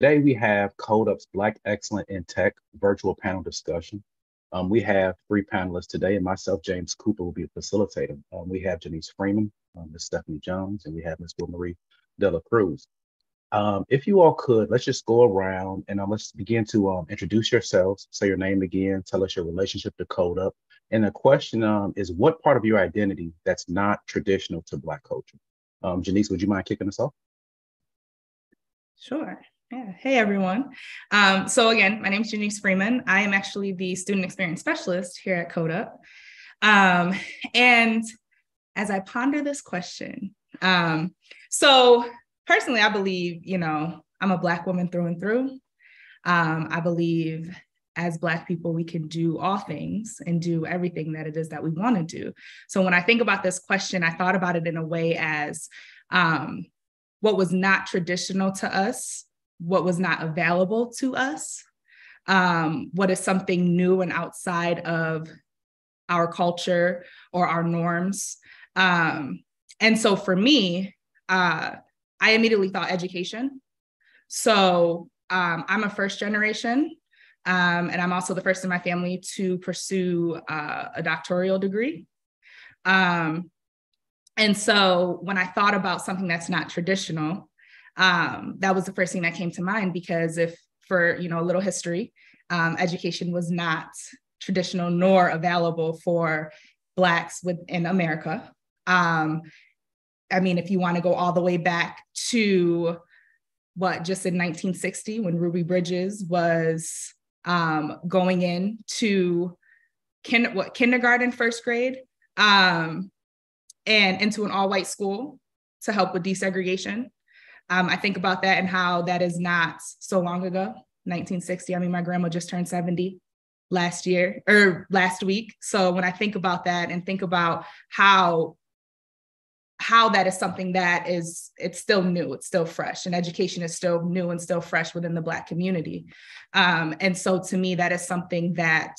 Today we have Codeup's Black Excellent in Tech virtual panel discussion. We have three panelists today, and myself, James Cooper, will be facilitating. We have Janice Freeman, Ms. Stephanie Jones, and we have Ms. Will Marie Dela Cruz. If you all could, let's just go around and let's begin to introduce yourselves, say your name again, tell us your relationship to Codeup. And the question is, what part of your identity that's not traditional to Black culture? Janice, would you mind kicking us off? Sure. Yeah. Hey, everyone. So again, my name is Janice Freeman. I am actually the student experience specialist here at Codeup. And as I ponder this question, so personally, I believe, I'm a Black woman through and through. I believe as Black people, we can do all things and do everything that it is that we want to do. So when I think about this question, I thought about it in a way as what was not traditional to us, what was not available to us, what is something new and outside of our culture or our norms. And so for me, I immediately thought education. So I'm a first generation, and I'm also the first in my family to pursue a doctoral degree. And so when I thought about something that's not traditional, that was the first thing that came to mind, because if for, a little history, education was not traditional nor available for Blacks within America. If you want to go all the way back to just in 1960, when Ruby Bridges was going into kindergarten, first grade, and into an all-white school to help with desegregation. I think about that and how that is not so long ago, 1960. My grandma just turned 70 last week. So when I think about that and think about how that is something that it's still new, it's still fresh, and education is still new and still fresh within the Black community. And so to me, that is something that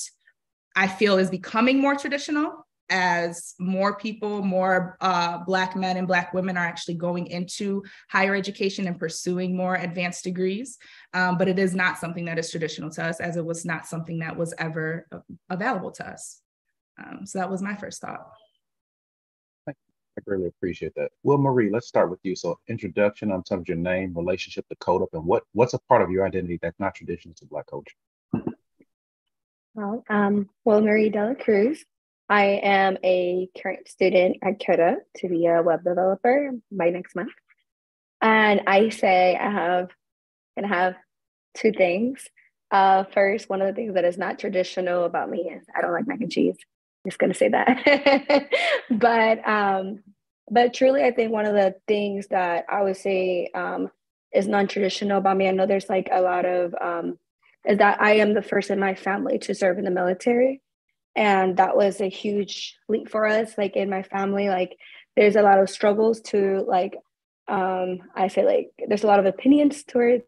I feel is becoming more traditional as more people, more Black men and Black women are actually going into higher education and pursuing more advanced degrees. But it is not something that is traditional to us, as it was not something that was ever available to us. So that was my first thought. I really appreciate that. Well, Marie, let's start with you. So introduction on terms of your name, relationship to Codeup, and what's a part of your identity that's not traditional to Black culture? Well, Marie Dela Cruz. I am a current student at Codeup to be a web developer by next month. And I say gonna have two things. First, one of the things that is not traditional about me is I don't like mac and cheese. I'm just gonna say that. But truly, I think one of the things that I would say is non-traditional about me, I know there's like a lot of, is that I am the first in my family to serve in the military. And that was a huge leap for us. Like in my family, like there's a lot of struggles to I feel like there's a lot of opinions towards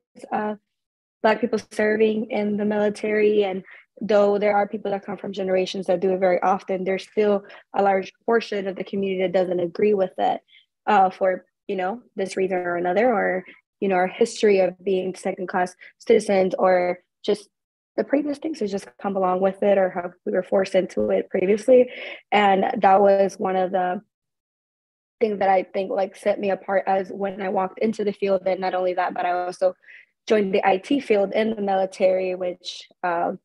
Black people serving in the military. And though there are people that come from generations that do it very often, there's still a large portion of the community that doesn't agree with it for, this reason or another, or, our history of being second class citizens, or just the previous things that just come along with it, or how we were forced into it previously. And that was one of the things that I think set me apart as when I walked into the field. And not only that, but I also joined the IT field in the military, which I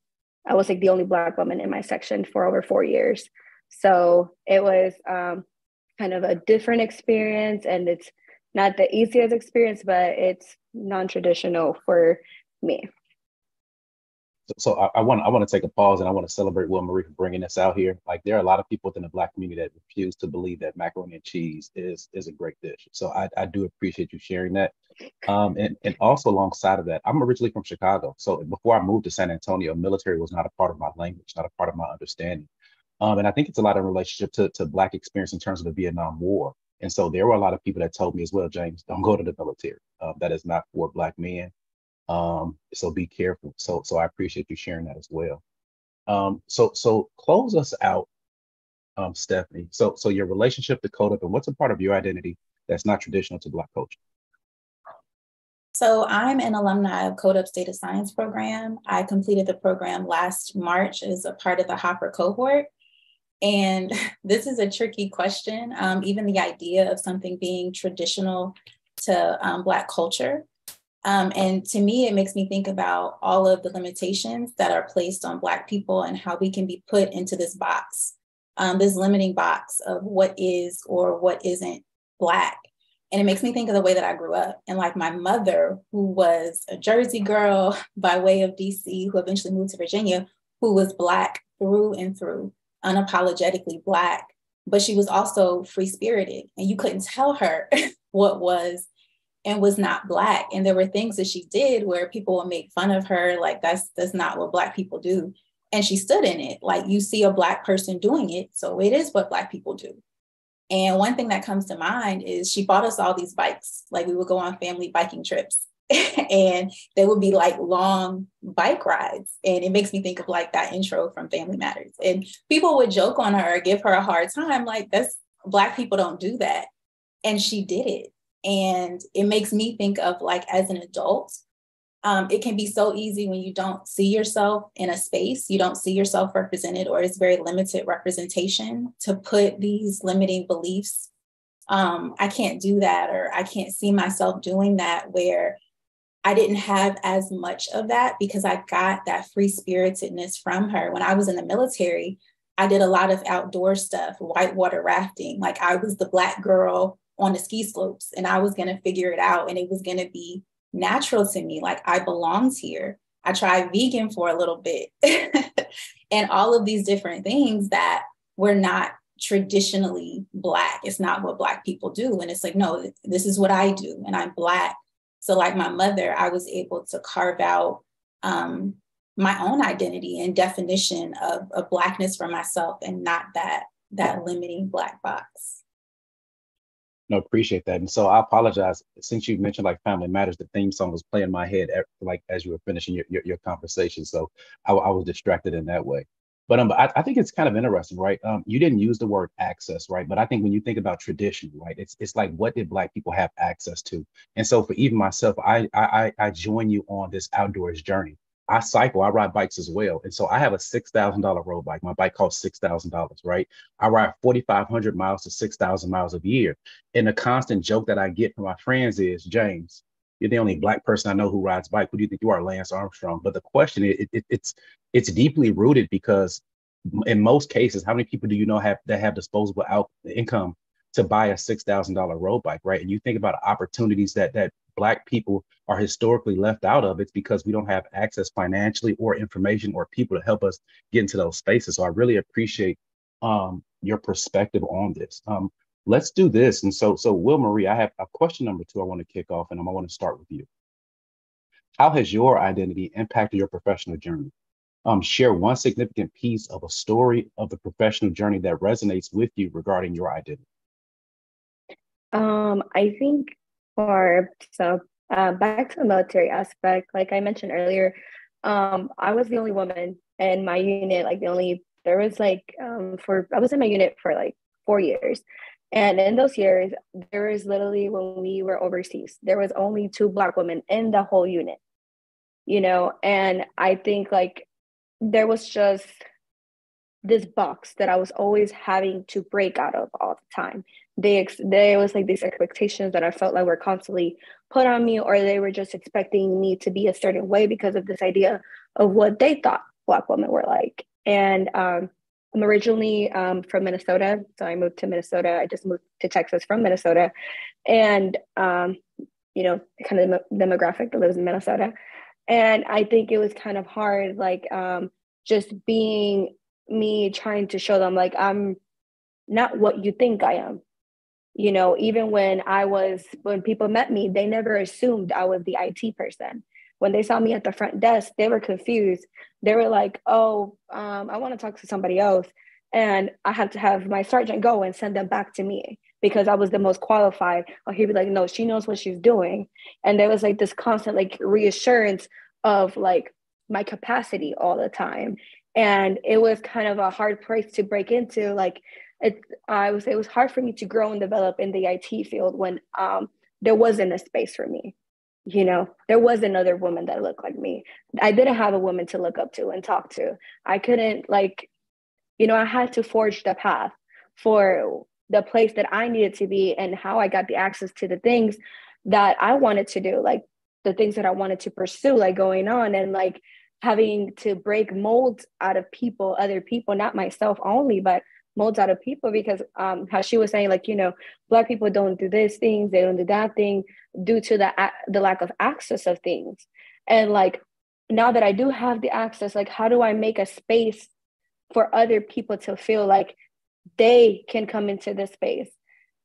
was like the only Black woman in my section for over 4 years. So it was kind of a different experience, and it's not the easiest experience, but it's non-traditional for me. So I want to take a pause, and I want to celebrate Will Marie for bringing this out here. Like, there are a lot of people within the Black community that refuse to believe that macaroni and cheese is a great dish. So I do appreciate you sharing that. And also alongside of that, I'm originally from Chicago. So before I moved to San Antonio, military was not a part of my language, not a part of my understanding. And I think it's a lot of relationship to Black experience in terms of the Vietnam War. And so there were a lot of people that told me as well, James, don't go to the military. That is not for Black men. So be careful. So I appreciate you sharing that as well. So close us out, Stephanie. So your relationship to Codeup, and what's a part of your identity that's not traditional to Black culture? So I'm an alumni of Codeup's data science program. I completed the program last March as a part of the Hopper cohort. And this is a tricky question, even the idea of something being traditional to Black culture. And to me, it makes me think about all of the limitations that are placed on Black people and how we can be put into this box, this limiting box of what is or what isn't Black. And it makes me think of the way that I grew up. And like my mother, who was a Jersey girl by way of DC, who eventually moved to Virginia, who was Black through and through, unapologetically Black, but she was also free-spirited. And you couldn't tell her what was and was not Black. And there were things that she did where people would make fun of her, like that's not what Black people do. And she stood in it. Like you see a Black person doing it, so it is what Black people do. And one thing that comes to mind is she bought us all these bikes. Like we would go on family biking trips and they would be like long bike rides. And it makes me think of like that intro from Family Matters. And people would joke on her or give her a hard time. Like that's Black people don't do that. And she did it. And it makes me think of like as an adult, it can be so easy when you don't see yourself in a space, you don't see yourself represented, or it's very limited representation, to put these limiting beliefs. I can't do that, or I can't see myself doing that, where I didn't have as much of that because I got that free spiritedness from her. When I was in the military, I did a lot of outdoor stuff, whitewater rafting. Like I was the Black girl on the ski slopes and I was going to figure it out and it was going to be natural to me. Like I belonged here. I tried vegan for a little bit and all of these different things that were not traditionally Black. It's not what Black people do. And it's like, no, this is what I do. And I'm Black. So like my mother, I was able to carve out my own identity and definition of Blackness for myself and not that limiting Black box. No, appreciate that. And so I apologize. Since you mentioned like Family Matters, the theme song was playing in my head like as you were finishing your conversation. So I was distracted in that way. But I think it's kind of interesting, right? You didn't use the word access, right? But I think when you think about tradition, right, it's like what did Black people have access to? And so for even myself, I join you on this outdoors journey. I cycle, I ride bikes as well. And so I have a $6,000 road bike. My bike costs $6,000, right? I ride 4,500 miles to 6,000 miles a year. And the constant joke that I get from my friends is, James, you're the only Black person I know who rides bike. Who do you think you are, Lance Armstrong? But the question is, it's deeply rooted because in most cases, how many people do you know have disposable income to buy a $6,000 road bike, right? And you think about opportunities that Black people are historically left out of. It's because we don't have access financially or information or people to help us get into those spaces. So I really appreciate your perspective on this. Let's do this. And so Will Marie, I have a question number 2 I want to kick off, and I want to start with you. How has your identity impacted your professional journey? Share one significant piece of a story of the professional journey that resonates with you regarding your identity. I think back to the military aspect, like I mentioned earlier, I was the only woman in my unit, I was in my unit for like 4 years. And in those years, there was literally, when we were overseas, there was only 2 Black women in the whole unit, and I think like there was just this box that I was always having to break out of all the time. There was like these expectations that I felt like were constantly put on me, or they were just expecting me to be a certain way because of this idea of what they thought Black women were like. And I'm originally from Minnesota, so I moved to Minnesota. I just moved to Texas from Minnesota, and kind of the demographic that lives in Minnesota. And I think it was kind of hard, like just being me, trying to show them like I'm not what you think I am. Even when people met me, they never assumed I was the IT person. When they saw me at the front desk, they were confused. They were like, oh, I want to talk to somebody else. And I had to have my sergeant go and send them back to me because I was the most qualified. Or he'd be like, no, she knows what she's doing. And there was like this constant like reassurance of like my capacity all the time. And it was kind of a hard place to break into. Like it was hard for me to grow and develop in the IT field when there wasn't a space for me. there was another woman that looked like me. I didn't have a woman to look up to and talk to. I couldn't I had to forge the path for the place that I needed to be and how I got the access to the things that I wanted to do, like the things that I wanted to pursue, like going on and like having to break molds out of people, other people, not myself only, but molds out of people, because how she was saying, like, Black people don't do this things, they don't do that thing due to the lack of access of things. And like, now that I do have the access, like, how do I make a space for other people to feel like they can come into this space?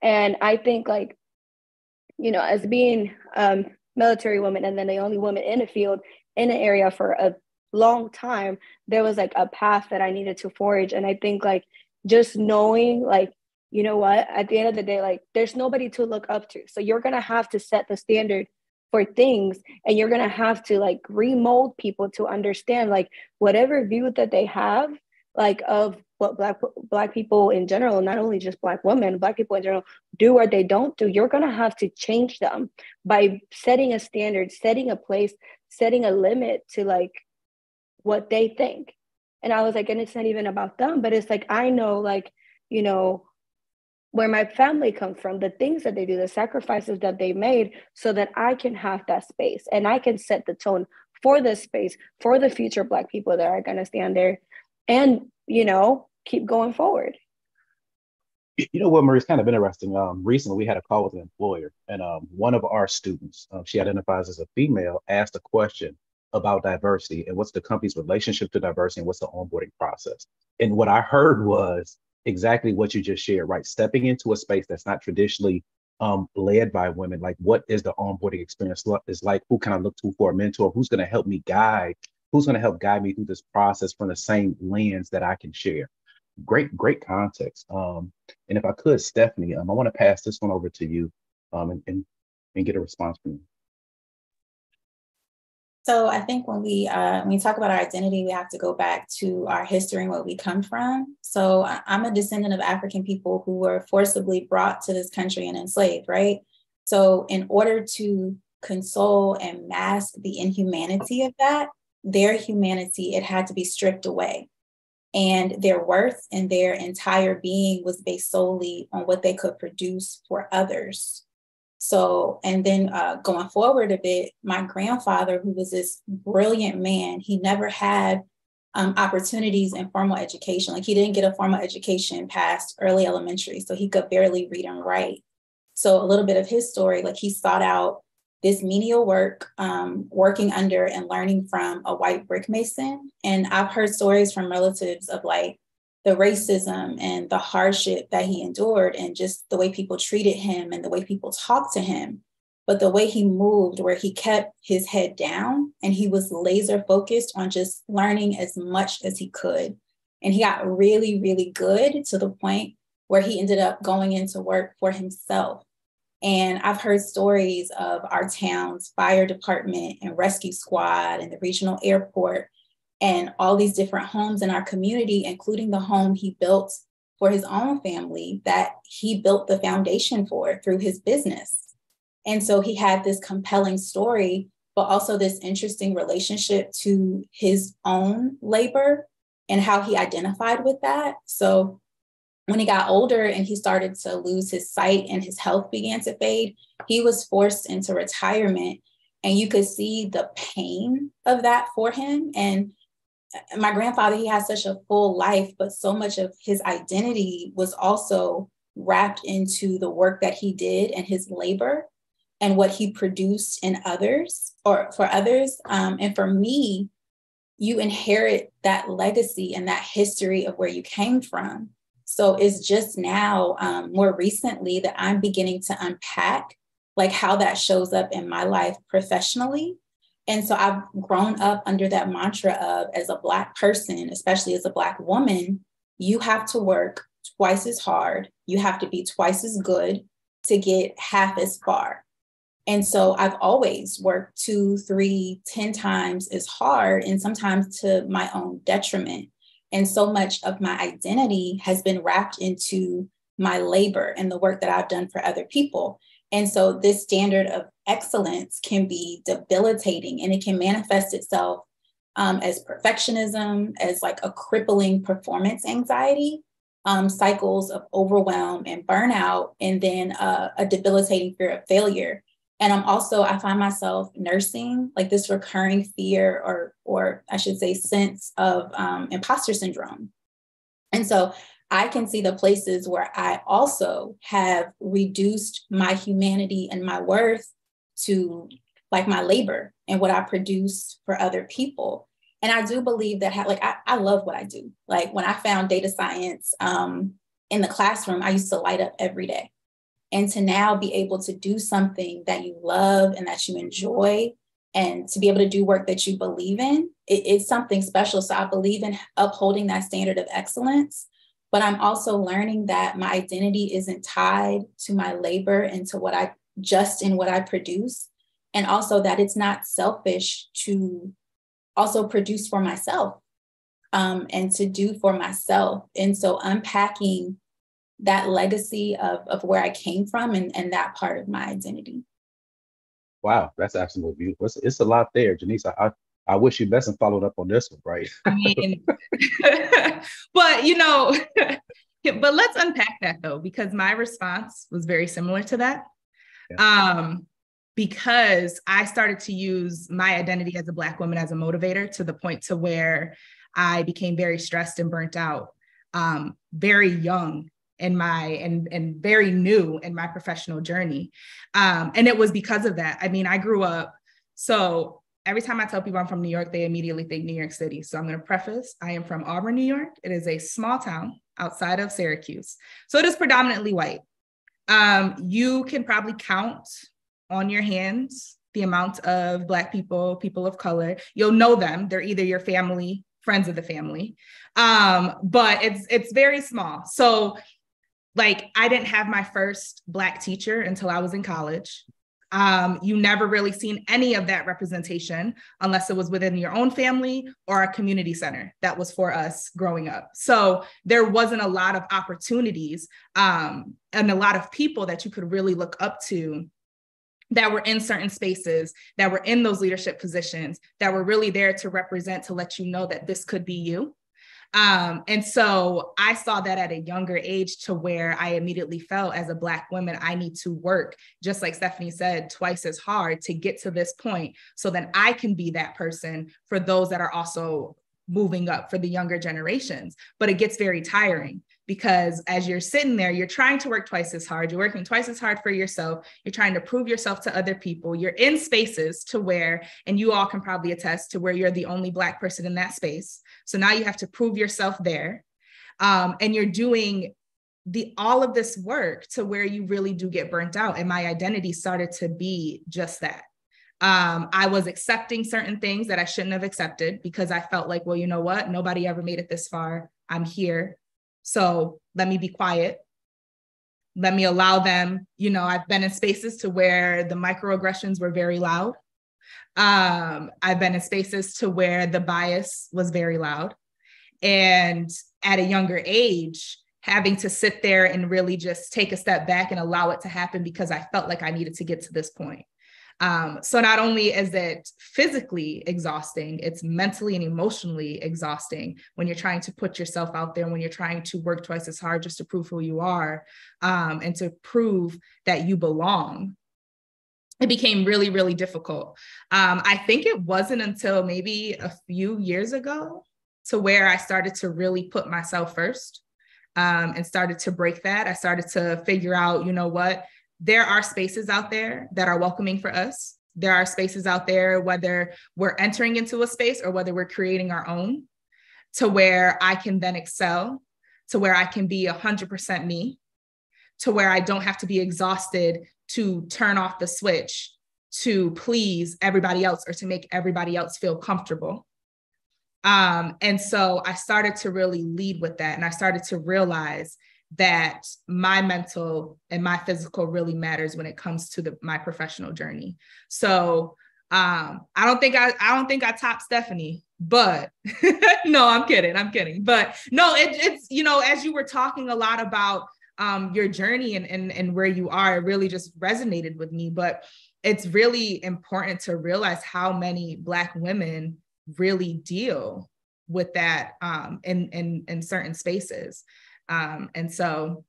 And I think, like, as being military woman and then the only woman in the field in an area for a long time, there was like a path that I needed to forge. And I think, like, just knowing, like, you know what, at the end of the day, like, there's nobody to look up to. So you're going to have to set the standard for things, and you're going to have to like remold people to understand, like, whatever view that they have, like, of what black people in general, not only just Black women, Black people in general, do or they don't do. You're going to have to change them by setting a standard, setting a place, setting a limit to like what they think. And I was like, and it's not even about them, but it's like, I know, like, where my family comes from, the things that they do, the sacrifices that they made, so that I can have that space and I can set the tone for this space, for the future Black people that are going to stand there and, keep going forward. What, Marie, it's kind of interesting. Recently we had a call with an employer, and one of our students, she identifies as a female, asked a question about diversity and what's the company's relationship to diversity and what's the onboarding process. And what I heard was exactly what you just shared, right? Stepping into a space that's not traditionally led by women, like, what is the onboarding experience is like? Who can I look to for a mentor? Who's going to help me guide? Who's going to help guide me through this process from the same lens that I can share? Great context. And if I could, Stephanie, I want to pass this one over to you and get a response from you. So I think when we talk about our identity, we have to go back to our history and where we come from. So I'm a descendant of African people who were forcibly brought to this country and enslaved, right? So in order to console and mask the inhumanity of that, their humanity, it had to be stripped away. And their worth and their entire being was based solely on what they could produce for others. So, and then going forward a bit, my grandfather, who was this brilliant man, he never had opportunities in formal education. Like, he didn't get a formal education past early elementary, so he could barely read and write. So a little bit of his story, like, he sought out this menial work, working under and learning from a white brick mason. And I've heard stories from relatives of like the racism and the hardship that he endured and just the way people treated him and the way people talked to him. But the way he moved, where he kept his head down and he was laser focused on just learning as much as he could. And he got really, really good to the point where he ended up going into work for himself. And I've heard stories of our town's fire department and rescue squad and the regional airport and all these different homes in our community, including the home he built for his own family that he built the foundation for through his business. And so he had this compelling story, but also this interesting relationship to his own labor and how he identified with that. So when he got older and he started to lose his sight and his health began to fade, he was forced into retirement. And you could see the pain of that for him. And my grandfather, he had such a full life, but so much of his identity was also wrapped into the work that he did and his labor and what he produced in others or for others. And for me, you inherit that legacy and that history of where you came from. So it's just now, more recently, that I'm beginning to unpack like how that shows up in my life professionally. And so I've grown up under that mantra of, as a Black person, especially as a Black woman, you have to work twice as hard. You have to be twice as good to get half as far. And so I've always worked 2, 3, 10 times as hard, and sometimes to my own detriment. And so much of my identity has been wrapped into my labor and the work that I've done for other people. And so this standard of excellence can be debilitating, and it can manifest itself as perfectionism, as like a crippling performance anxiety, cycles of overwhelm and burnout, and then a debilitating fear of failure. And I find myself nursing like this recurring fear, or I should say sense of imposter syndrome. And so I can see the places where I also have reduced my humanity and my worth to like my labor and what I produce for other people. And I do believe that I love what I do. Like when I found data science in the classroom, I used to light up every day. And to now be able to do something that you love and that you enjoy, and to be able to do work that you believe in, it's something special. So I believe in upholding that standard of excellence. But I'm also learning that my identity isn't tied to my labor and to what I produce. And also that it's not selfish to also produce for myself and to do for myself. And so unpacking that legacy of where I came from and that part of my identity. Wow, that's absolutely beautiful. It's a lot there, Janice. I wish you best and followed up on this one, right? I mean, but but let's unpack that though, because my response was very similar to that. Yeah. Because I started to use my identity as a Black woman as a motivator to the point to where I became very stressed and burnt out, very young in and very new in my professional journey. And it was because of that. I mean, I grew up, so every time I tell people I'm from New York, they immediately think New York City. So I'm going to preface, I am from Auburn, New York. It is a small town outside of Syracuse. So it is predominantly white. You can probably count on your hands the amount of Black people, people of color. You'll know them. They're either your family, friends of the family. But it's very small. So like, I didn't have my first Black teacher until I was in college. You never really seen any of that representation unless it was within your own family or a community center that was for us growing up. So there wasn't a lot of opportunities and a lot of people that you could really look up to that were in certain spaces, that were in those leadership positions, that were really there to represent, to let you know that this could be you. And so I saw that at a younger age, to where I immediately felt, as a Black woman, I need to work, just like Stephanie said, twice as hard to get to this point, so that I can be that person for those that are also moving up, for the younger generations. But it gets very tiring, because as you're sitting there, you're trying to work twice as hard. You're working twice as hard for yourself. You're trying to prove yourself to other people. You're in spaces to where, and you all can probably attest to, where you're the only Black person in that space. So now you have to prove yourself there. And you're doing all of this work to where you really do get burnt out. And my identity started to be just that. I was accepting certain things that I shouldn't have accepted, because I felt like, well, you know what? Nobody ever made it this far. I'm here. So let me be quiet. Let me allow them. I've been in spaces to where the microaggressions were very loud. I've been in spaces to where the bias was very loud. And at a younger age, having to sit there and really just take a step back and allow it to happen, because I felt like I needed to get to this point. So not only is it physically exhausting, it's mentally and emotionally exhausting when you're trying to put yourself out there, when you're trying to work twice as hard just to prove who you are, and to prove that you belong. It became really, really difficult. I think it wasn't until maybe a few years ago to where I started to really put myself first, and started to break that. I started to figure out, you know what? There are spaces out there that are welcoming for us. There are spaces out there, whether we're entering into a space or whether we're creating our own, to where I can then excel, to where I can be 100% me, to where I don't have to be exhausted to turn off the switch to please everybody else or to make everybody else feel comfortable. And so I started to really lead with that. And I started to realize that my mental and my physical really matters when it comes to my professional journey. So I don't think I topped Stephanie, but no, I'm kidding. But no, it's, as you were talking a lot about your journey and where you are. It really just resonated with me. But it's really important to realize how many Black women really deal with that in certain spaces. And so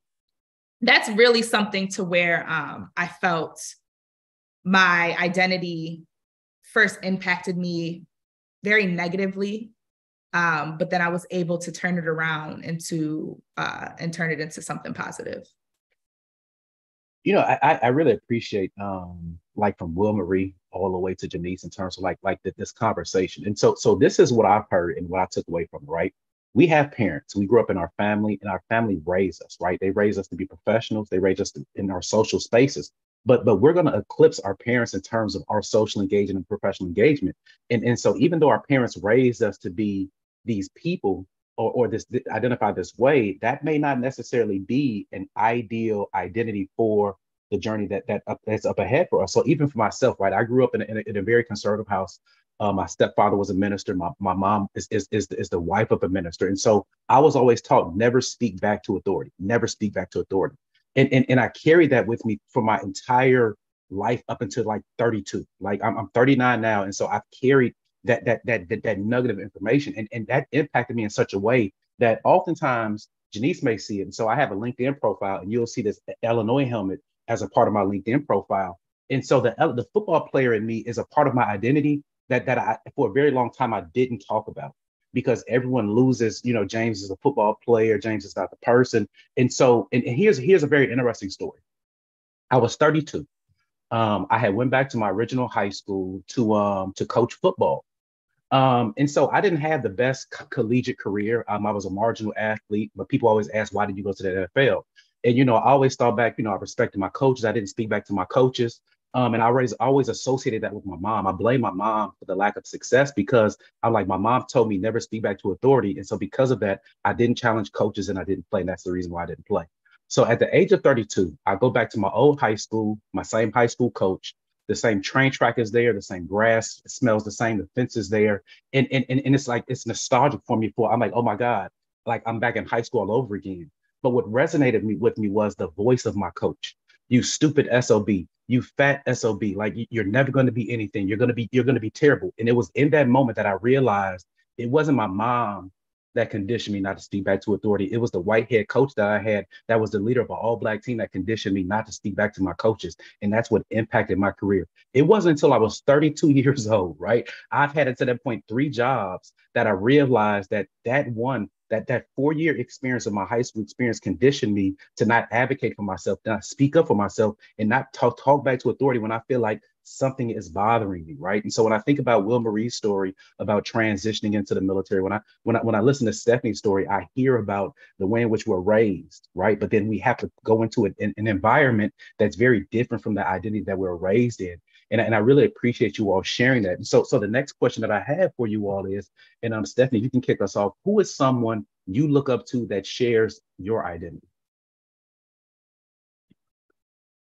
that's really something to where I felt my identity first impacted me very negatively. But then I was able to turn it around and turn it into something positive. You know, I really appreciate like from Will Marie all the way to Janice in terms of this conversation. And so this is what I've heard and what I took away from it, right? We have parents. We grew up in our family, and our family raised us, right? They raised us to be professionals. They raised us in our social spaces. But we're going to eclipse our parents in terms of our social engagement and professional engagement. And so even though our parents raised us to be these people or this identify this way, that may not necessarily be an ideal identity for the journey that's up ahead for us. So even for myself, right, I grew up in a very conservative house. My stepfather was a minister. My mom is the wife of a minister. And so I was always taught never speak back to authority, never speak back to authority. And I carried that with me for my entire life up until like 32. Like I'm 39 now. And so I've carried that nugget of information. And that impacted me in such a way that oftentimes Janice may see it. And so I have a LinkedIn profile, and you'll see this Illinois helmet as a part of my LinkedIn profile. And so the football player in me is a part of my identity that I, for a very long time, I didn't talk about, because everyone loses, James is a football player. James is not the person. And so, and here's a very interesting story. I was 32. I had went back to my original high school to coach football. And so I didn't have the best collegiate career. I was a marginal athlete, but people always ask, why did you go to the NFL? And, I always thought back, I respected my coaches. I didn't speak back to my coaches. And I always associated that with my mom. I blame my mom for the lack of success, because I'm like, my mom told me never speak back to authority. And so because of that, I didn't challenge coaches and I didn't play. And that's the reason why I didn't play. So at the age of 32, I go back to my old high school, my same high school coach. The same train track is there, the same grass smells the same, the fence is there. And it's like, it's nostalgic for me I'm like, oh my God, like I'm back in high school all over again. But what resonated with me was the voice of my coach. You stupid SOB, you fat SOB, like you're never going to be anything. You're going to be terrible. And it was in that moment that I realized it wasn't my mom that conditioned me not to speak back to authority. It was the white head coach that I had that was the leader of an all Black team that conditioned me not to speak back to my coaches. And that's what impacted my career. It wasn't until I was 32 years old, right? I've had until that point 3 jobs that I realized that 4-year experience of my high school experience conditioned me to not advocate for myself, not speak up for myself, and not talk back to authority when I feel like something is bothering me, right? And so when I think about Will Marie's story about transitioning into the military, when I listen to Stephanie's story, I hear about the way in which we're raised, right? But then we have to go into an environment that's very different from the identity that we're raised in. And I really appreciate you all sharing that. And so the next question that I have for you all is, and Stephanie, you can kick us off. Who is someone you look up to that shares your identity?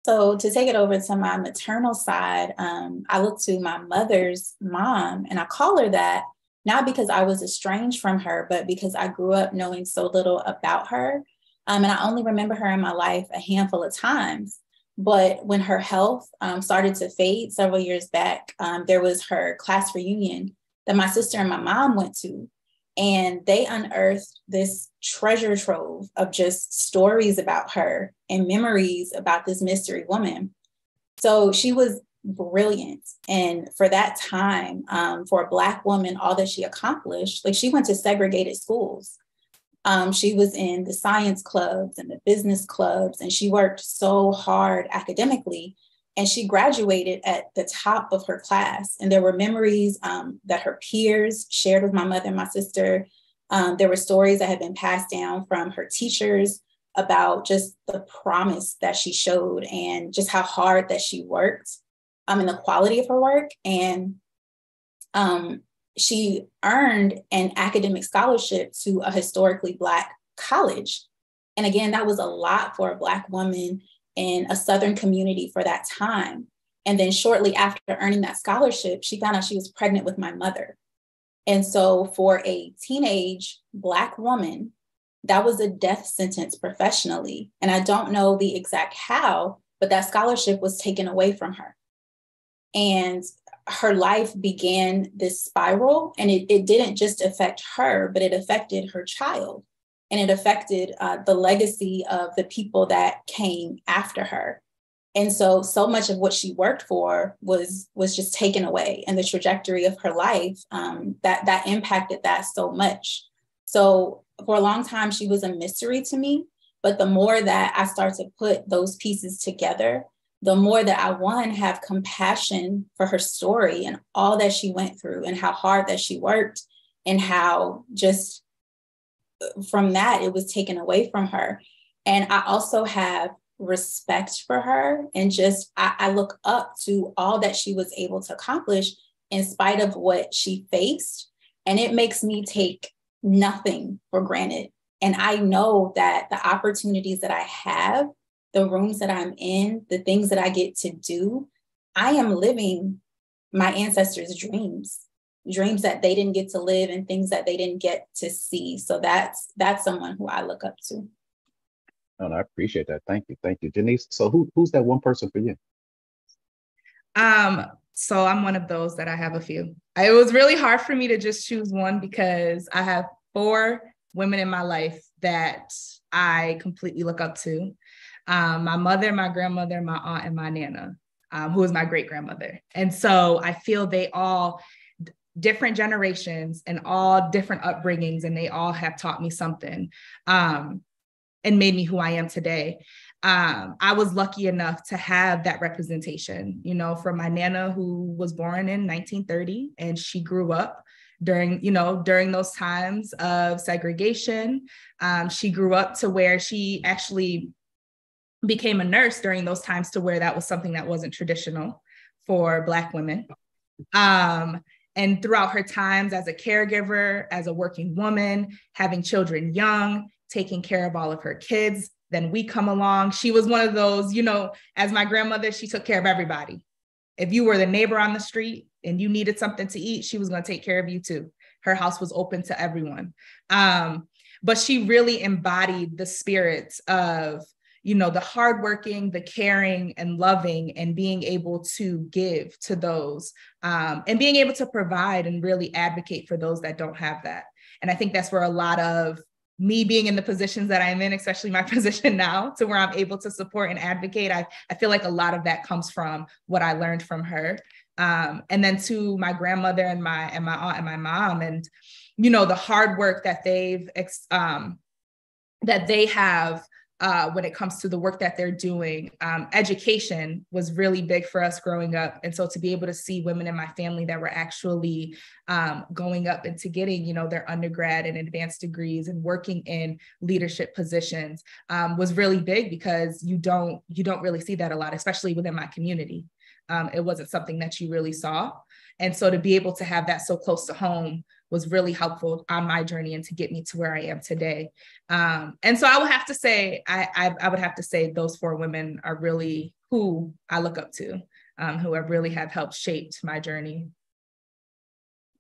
So to take it over to my maternal side, I look to my mother's mom, and I call her that not because I was estranged from her, but because I grew up knowing so little about her. And I only remember her in my life a handful of times. But when her health started to fade several years back, there was her class reunion that my sister and my mom went to. And they unearthed this treasure trove of just stories about her and memories about this mystery woman. So she was brilliant. And for that time, for a Black woman, all that she accomplished, like she went to segregated schools. She was in the science clubs and the business clubs, and she worked so hard academically. And she graduated at the top of her class. And there were memories that her peers shared with my mother and my sister. There were stories that had been passed down from her teachers about just the promise that she showed and just how hard that she worked and the quality of her work. And she earned an academic scholarship to a historically Black college. And again, that was a lot for a Black woman in a Southern community for that time. And then shortly after earning that scholarship, she found out she was pregnant with my mother. And so for a teenage Black woman that was a death sentence professionally. And I don't know the exact how, but that scholarship was taken away from her. And her life began this spiral, and it didn't just affect her, but it affected her child. And it affected the legacy of the people that came after her. And so much of what she worked for was just taken away, and the trajectory of her life that impacted that so much. So for a long time, she was a mystery to me. But the more that I start to put those pieces together, the more that I, one, have compassion for her story and all that she went through and how hard that she worked, and how just from that it was taken away from her. And I also have respect for her, and just I look up to all that she was able to accomplish in spite of what she faced. And it makes me take nothing for granted. And I know that the opportunities that I have, the rooms that I'm in, the things that I get to do, I am living my ancestors' dreams that they didn't get to live, and things that they didn't get to see. So that's someone who I look up to. Oh, no, I appreciate that. Thank you. Thank you. Janice, so who's that one person for you? So I'm one of those that I have a few. It was really hard for me to just choose one, because I have 4 women in my life that I completely look up to. My mother, my grandmother, my aunt, and my nana, who is my great grandmother. And so I feel they all different generations and all different upbringings, and they all have taught me something, and made me who I am today. I was lucky enough to have that representation, from my nana, who was born in 1930, and she grew up during those times of segregation. She grew up to where she actually became a nurse during those times, to where that was something that wasn't traditional for Black women. And throughout her times as a caregiver, as a working woman, having children young, taking care of all of her kids, then we come along. She was one of those, as my grandmother, she took care of everybody. If you were the neighbor on the street and you needed something to eat, she was going to take care of you too. Her house was open to everyone. But she really embodied the spirit of, the hardworking, the caring and loving, and being able to give to those, and being able to provide and really advocate for those that don't have that. And I think that's where a lot of me being in the positions that I'm in, especially my position now, to where I'm able to support and advocate, I feel like a lot of that comes from what I learned from her. And then to my grandmother and my aunt and my mom, and, the hard work that they have when it comes to the work that they're doing. Education was really big for us growing up. And so to be able to see women in my family that were actually going up into getting, their undergrad and advanced degrees and working in leadership positions was really big, because you don't really see that a lot, especially within my community. It wasn't something that you really saw. And so to be able to have that so close to home was really helpful on my journey, and to get me to where I am today. And so I would have to say, I would have to say those 4 women are really who I look up to, who really have helped shape my journey.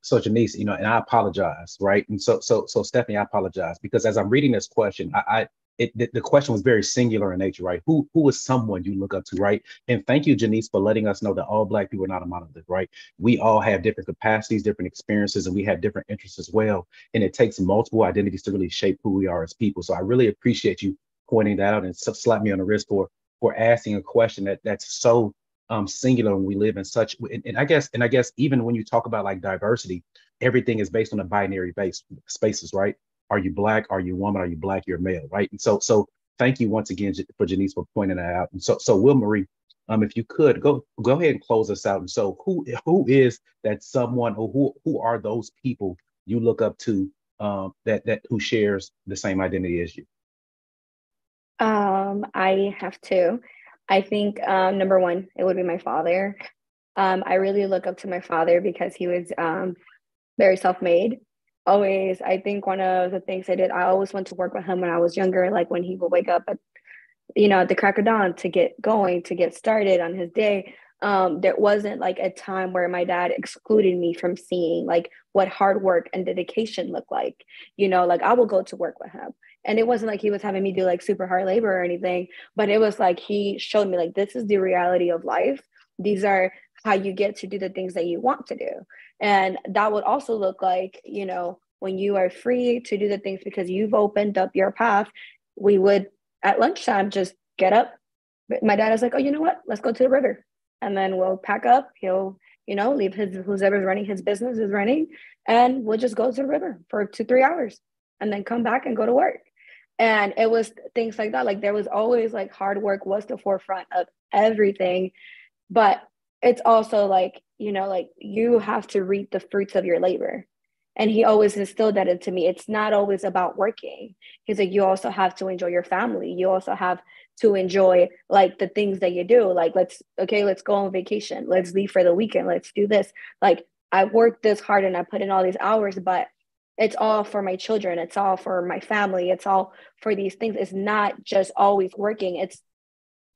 So Janice, and I apologize, right? And so Stephanie, I apologize, because as I'm reading this question, the question was very singular in nature, right? Who is someone you look up to, right? And thank you, Janice, for letting us know that all Black people are not a monolith, right? We all have different capacities, different experiences, and we have different interests as well. And it takes multiple identities to really shape who we are as people. So I really appreciate you pointing that out, and slap me on the wrist for asking a question that's so singular when we live in such, and I guess even when you talk about like diversity, everything is based on a binary base spaces, right? Are you Black? Are you a woman? Are you Black? You're male, right? And so thank you once again for Janice for pointing that out. And so Will Marie, if you could go ahead and close us out. And so who is that someone, or who are those people you look up to that who shares the same identity as you? I have 2. I think number 1, it would be my father. I really look up to my father because he was very self-made. Always, I think one of the things I did, I always went to work with him when I was younger, like when he would wake up at the crack of dawn to get going, to get started on his day. There wasn't like a time where my dad excluded me from seeing like what hard work and dedication looked like. Like I will go to work with him. And it wasn't like he was having me do like super hard labor or anything, but it was like he showed me like, this is the reality of life. These are how you get to do the things that you want to do. And that would also look like, you know, when you are free to do the things because you've opened up your path, we would at lunchtime just get up. My dad is like, oh, you know what? Let's go to the river. And then we'll pack up. He'll, you know, leave his, whoever's running his business is running. And we'll just go to the river for 2-3 hours and then come back and go to work. And it was things like that. Like there was always like hard work was the forefront of everything. But it's also like, you know, like you have to reap the fruits of your labor. And he always instilled that into me. It's not always about working. He's like, you also have to enjoy your family. You also have to enjoy like the things that you do. Like, let's go on vacation. Let's leave for the weekend. Let's do this. Like I worked this hard and I put in all these hours, but it's all for my children. It's all for my family. It's all for these things. It's not just always working. It's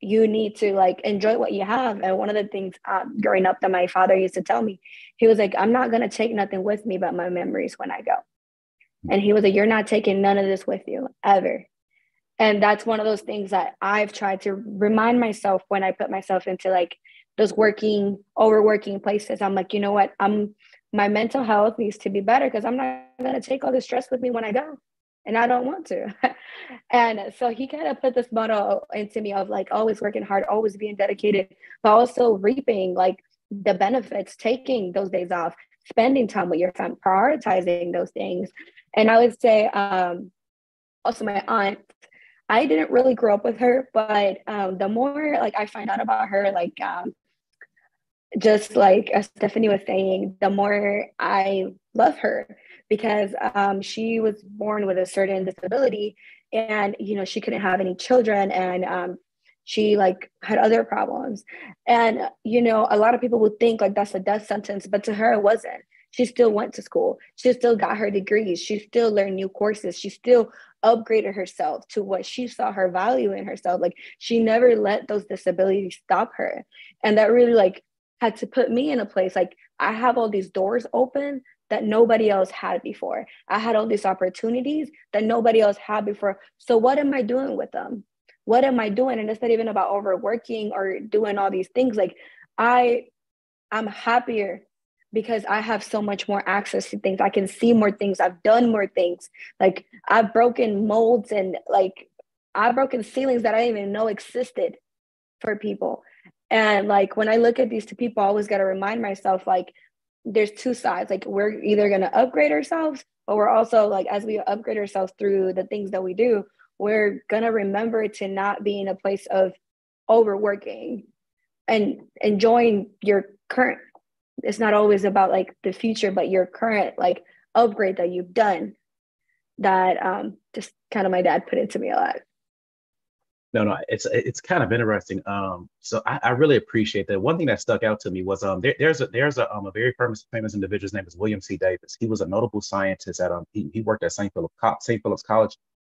you need to like enjoy what you have. And one of the things growing up that my father used to tell me, he was like, I'm not going to take nothing with me but my memories when I go. And he was like, you're not taking none of this with you ever. And that's one of those things that I've tried to remind myself when I put myself into like those overworking places. I'm like, you know what? My mental health needs to be better because I'm not going to take all this stress with me when I go. And I don't want to. And so he kind of put this motto into me of like always working hard, always being dedicated, but also reaping like the benefits, taking those days off, spending time with your family, prioritizing those things. And I would say also my aunt, I didn't really grow up with her, but the more like I find out about her, like just like as Stephanie was saying, the more I love her because she was born with a certain disability and, you know, she couldn't have any children and she like had other problems. And, you know, a lot of people would think like that's a death sentence, but to her, it wasn't. She still went to school. She still got her degrees. She still learned new courses. She still upgraded herself to what she saw her value in herself. Like she never let those disabilities stop her. And that really like had to put me in a place like I have all these doors open that nobody else had before. I had all these opportunities that nobody else had before. So what am I doing with them? What am I doing? And it's not even about overworking or doing all these things. Like I'm happier because I have so much more access to things. I can see more things. I've done more things. Like I've broken molds and like I've broken ceilings that I didn't even know existed for people. And like when I look at these two people, I always got to remind myself like there's two sides. Like we're either going to upgrade ourselves, but we're also like as we upgrade ourselves through the things that we do, we're going to remember to not be in a place of overworking and enjoying your current. It's not always about like the future, but your current like upgrade that you've done that just kind of my dad put into me a lot. No, it's kind of interesting. So I really appreciate that. One thing that stuck out to me was there's a very famous individual. His name is William C. Davis. He was a notable scientist at he worked at St. Philip's College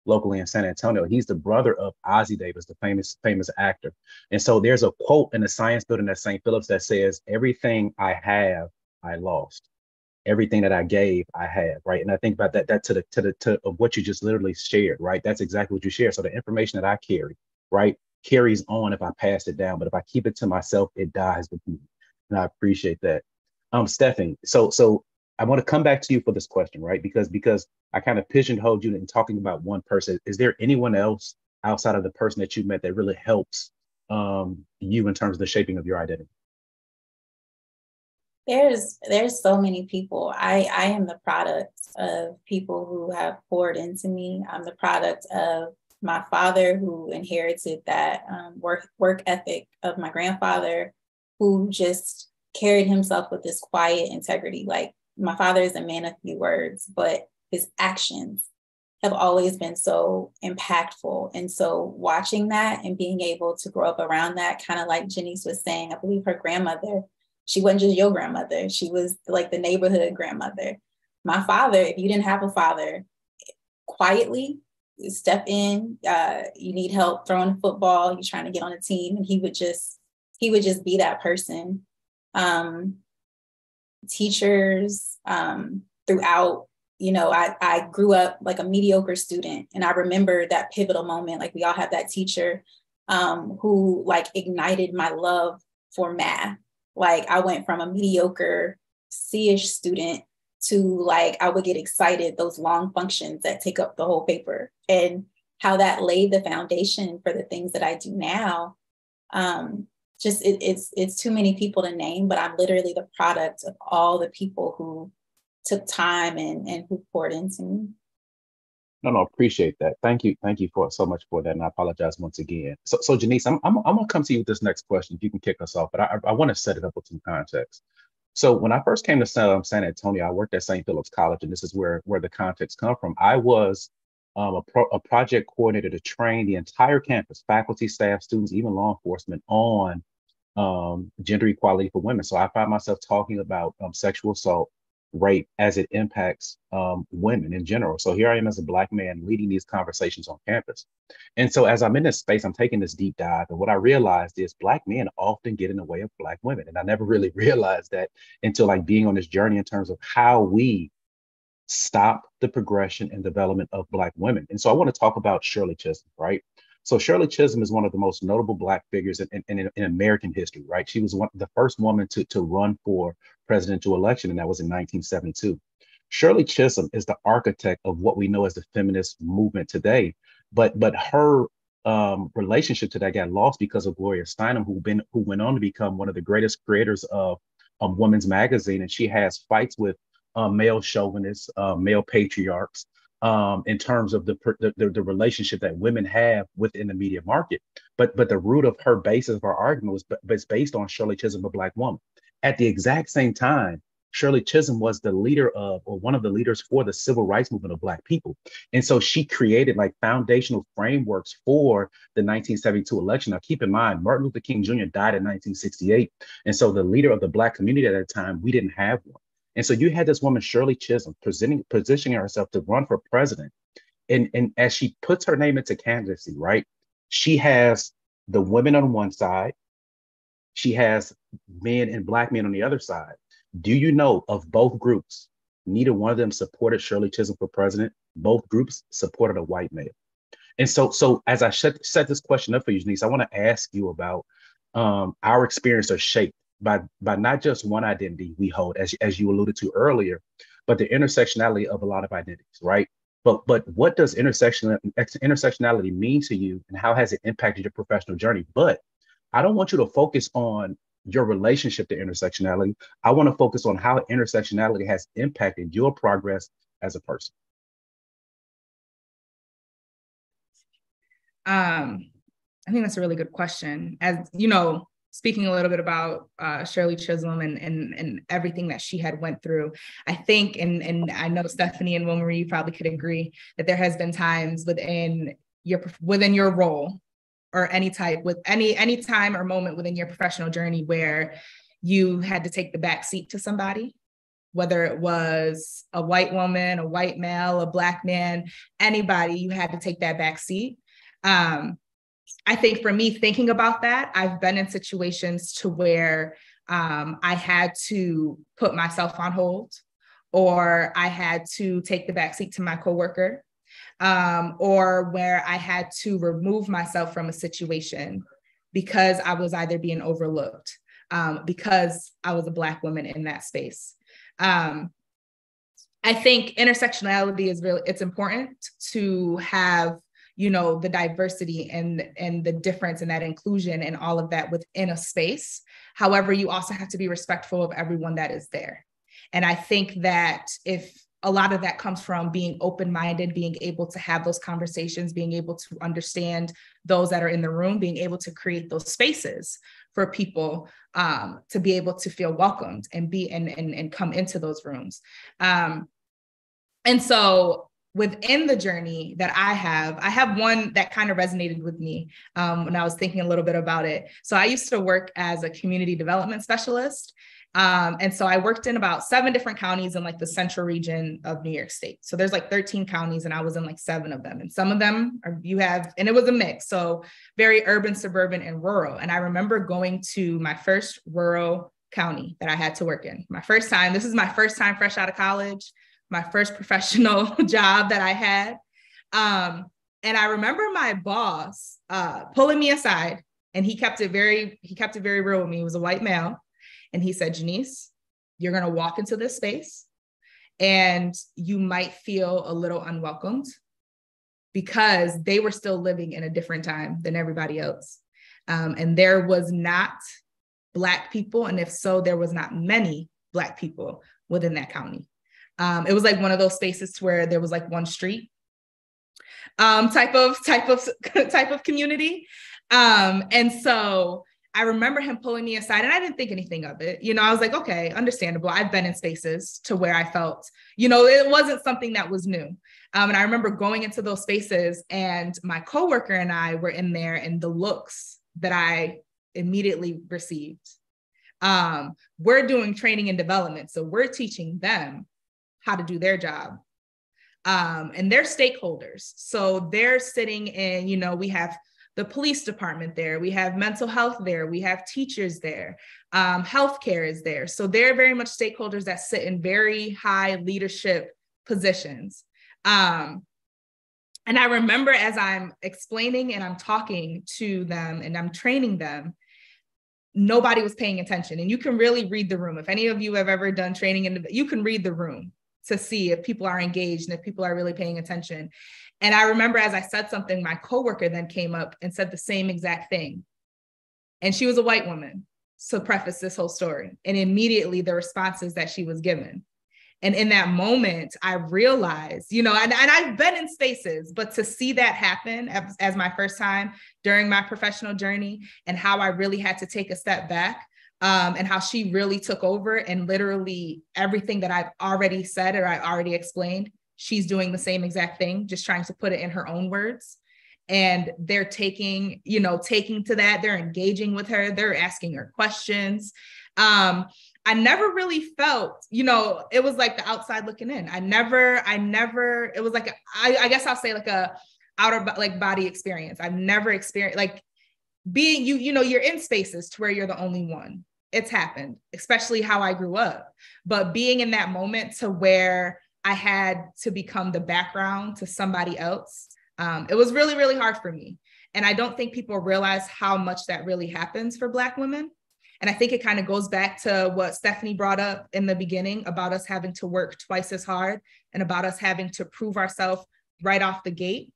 locally in San Antonio. He's the brother of Ozzie Davis, the famous actor. And so there's a quote in the science building at St. Philip's that says, "Everything I have, I lost. Everything that I gave, I have," right? And I think about that to of what you just literally shared, right? That's exactly what you shared. So the information that I carry, right, carries on if I pass it down. But if I keep it to myself, it dies with me. And I appreciate that. Stephanie, so I want to come back to you for this question, right? Because I kind of pigeonholed you in talking about one person. Is there anyone else outside of the person that you met that really helps you in terms of the shaping of your identity? There's so many people. I am the product of people who have poured into me. I'm the product of my father, who inherited that work ethic of my grandfather, who just carried himself with this quiet integrity. Like my father is a man of few words, but his actions have always been so impactful. And so watching that and being able to grow up around that, kind of like Janice was saying, I believe her grandmother, she wasn't just your grandmother. She was like the neighborhood grandmother. My father, if you didn't have a father, quietly step in, you need help throwing a football, you're trying to get on a team, and he would just be that person. Teachers throughout I grew up like a mediocre student. And I remember that pivotal moment, like we all have that teacher who like ignited my love for math. Like I went from a mediocre C-ish student to like, I would get excited, those long functions that take up the whole paper, and how that laid the foundation for the things that I do now. It's too many people to name, but I'm literally the product of all the people who took time and who poured into me. No, appreciate that. Thank you for so much for that, and I apologize once again. So Janice, I'm gonna come to you with this next question. If you can kick us off, but I want to set it up with some context. So when I first came to San Antonio, I worked at St. Philip's College, and this is where the context come from. I was a project coordinator to train the entire campus, faculty, staff, students, even law enforcement, on gender equality for women. So I find myself talking about sexual assault, rape as it impacts women in general. So here I am as a Black man leading these conversations on campus. And so as I'm in this space, I'm taking this deep dive. And what I realized is Black men often get in the way of Black women. And I never really realized that until like being on this journey in terms of how we stop the progression and development of Black women. And so I want to talk about Shirley Chisholm, right? So Shirley Chisholm is one of the most notable Black figures in American history, right? She was the first woman to run for presidential election, and that was in 1972. Shirley Chisholm is the architect of what we know as the feminist movement today, but her relationship to that got lost because of Gloria Steinem, who went on to become one of the greatest creators of Women's Magazine, and she has fights with male chauvinists, male patriarchs, in terms of the relationship that women have within the media market. But the root of her basis of her argument was based on Shirley Chisholm, a Black woman. At the exact same time, Shirley Chisholm was the leader of, or one of the leaders for, the civil rights movement of Black people. And so she created like foundational frameworks for the 1972 election. Now, keep in mind, Martin Luther King Jr. died in 1968. And so the leader of the Black community at that time, we didn't have one. And so you had this woman, Shirley Chisholm, positioning herself to run for president. And as she puts her name into candidacy, right, she has the women on one side, she has men and Black men on the other side. Do you know of both groups, neither one of them supported Shirley Chisholm for president? Both groups supported a white male. And so as I set this question up for you, Janice, I want to ask you about our experience are shaped by not just one identity we hold, as you alluded to earlier, but the intersectionality of a lot of identities, right? But what does intersectionality mean to you, and how has it impacted your professional journey? But I don't want you to focus on your relationship to intersectionality. I want to focus on how intersectionality has impacted your progress as a person. I think that's a really good question. As you know, speaking a little bit about Shirley Chisholm and everything that she had went through, I think, and I know Stephanie and Will Marie probably could agree, that there has been times within your role, or any time or moment within your professional journey where you had to take the back seat to somebody, whether it was a white woman, a white male, a Black man, anybody, you had to take that back seat. I think for me, thinking about that, I've been in situations to where I had to put myself on hold, or I had to take the backseat to my coworker, or where I had to remove myself from a situation because I was either being overlooked, because I was a Black woman in that space. I think intersectionality is it's important to have, the diversity and the difference and that inclusion and all of that within a space. However, you also have to be respectful of everyone that is there. And I think that if a lot of that comes from being open-minded, being able to have those conversations, being able to understand those that are in the room, being able to create those spaces for people to be able to feel welcomed and be and come into those rooms. And so within the journey that I have one that kind of resonated with me when I was thinking a little bit about it. So I used to work as a community development specialist. And so I worked in about 7 different counties in like the central region of New York State. So there's like 13 counties and I was in like 7 of them. And some of them and it was a mix. So very urban, suburban, and rural. And I remember going to my first rural county that I had to work in. This is my first time fresh out of college. my first professional job that I had. And I remember my boss pulling me aside, and he kept it very real with me. He was a white male. And he said, Janice, you're going to walk into this space and you might feel a little unwelcomed, because they were still living in a different time than everybody else. And there was not Black people. And if so, there was not many Black people within that county. It was like one of those spaces where there was like one street type of community. And so I remember him pulling me aside, and I didn't think anything of it. I was like, okay, understandable. I've been in spaces to where I felt, it wasn't something that was new. And I remember going into those spaces, and my coworker and I were in there, and the looks that I immediately received. We're doing training and development, so we're teaching them how to do their job. And they're stakeholders. So they're sitting in, we have the police department there, we have mental health there, we have teachers there, healthcare is there. So they're very much stakeholders that sit in very high leadership positions. And I remember as I'm explaining and I'm talking to them and I'm training them, nobody was paying attention. And you can really read the room. If any of you have ever done training, you can read the room to see if people are engaged and if people are really paying attention. And I remember as I said something, my coworker then came up and said the same exact thing. And she was a white woman, to preface this whole story. And immediately the responses that she was given. And in that moment, I realized, and I've been in spaces, but to see that happen as my first time during my professional journey, and how I really had to take a step back, and how she really took over, and literally everything that I've already said or I already explained, she's doing the same exact thing, just trying to put it in her own words. And they're taking to that, they're engaging with her, they're asking her questions. I never really felt, it was like the outside looking in. I never, it was like, I guess I'll say like a outer body experience. I've never experienced like being, you're in spaces to where you're the only one. It's happened, especially how I grew up, but being in that moment to where I had to become the background to somebody else. It was really, really hard for me. And I don't think people realize how much that really happens for Black women. And I think it kind of goes back to what Stephanie brought up in the beginning about us having to work twice as hard, and about us having to prove ourselves right out the gate,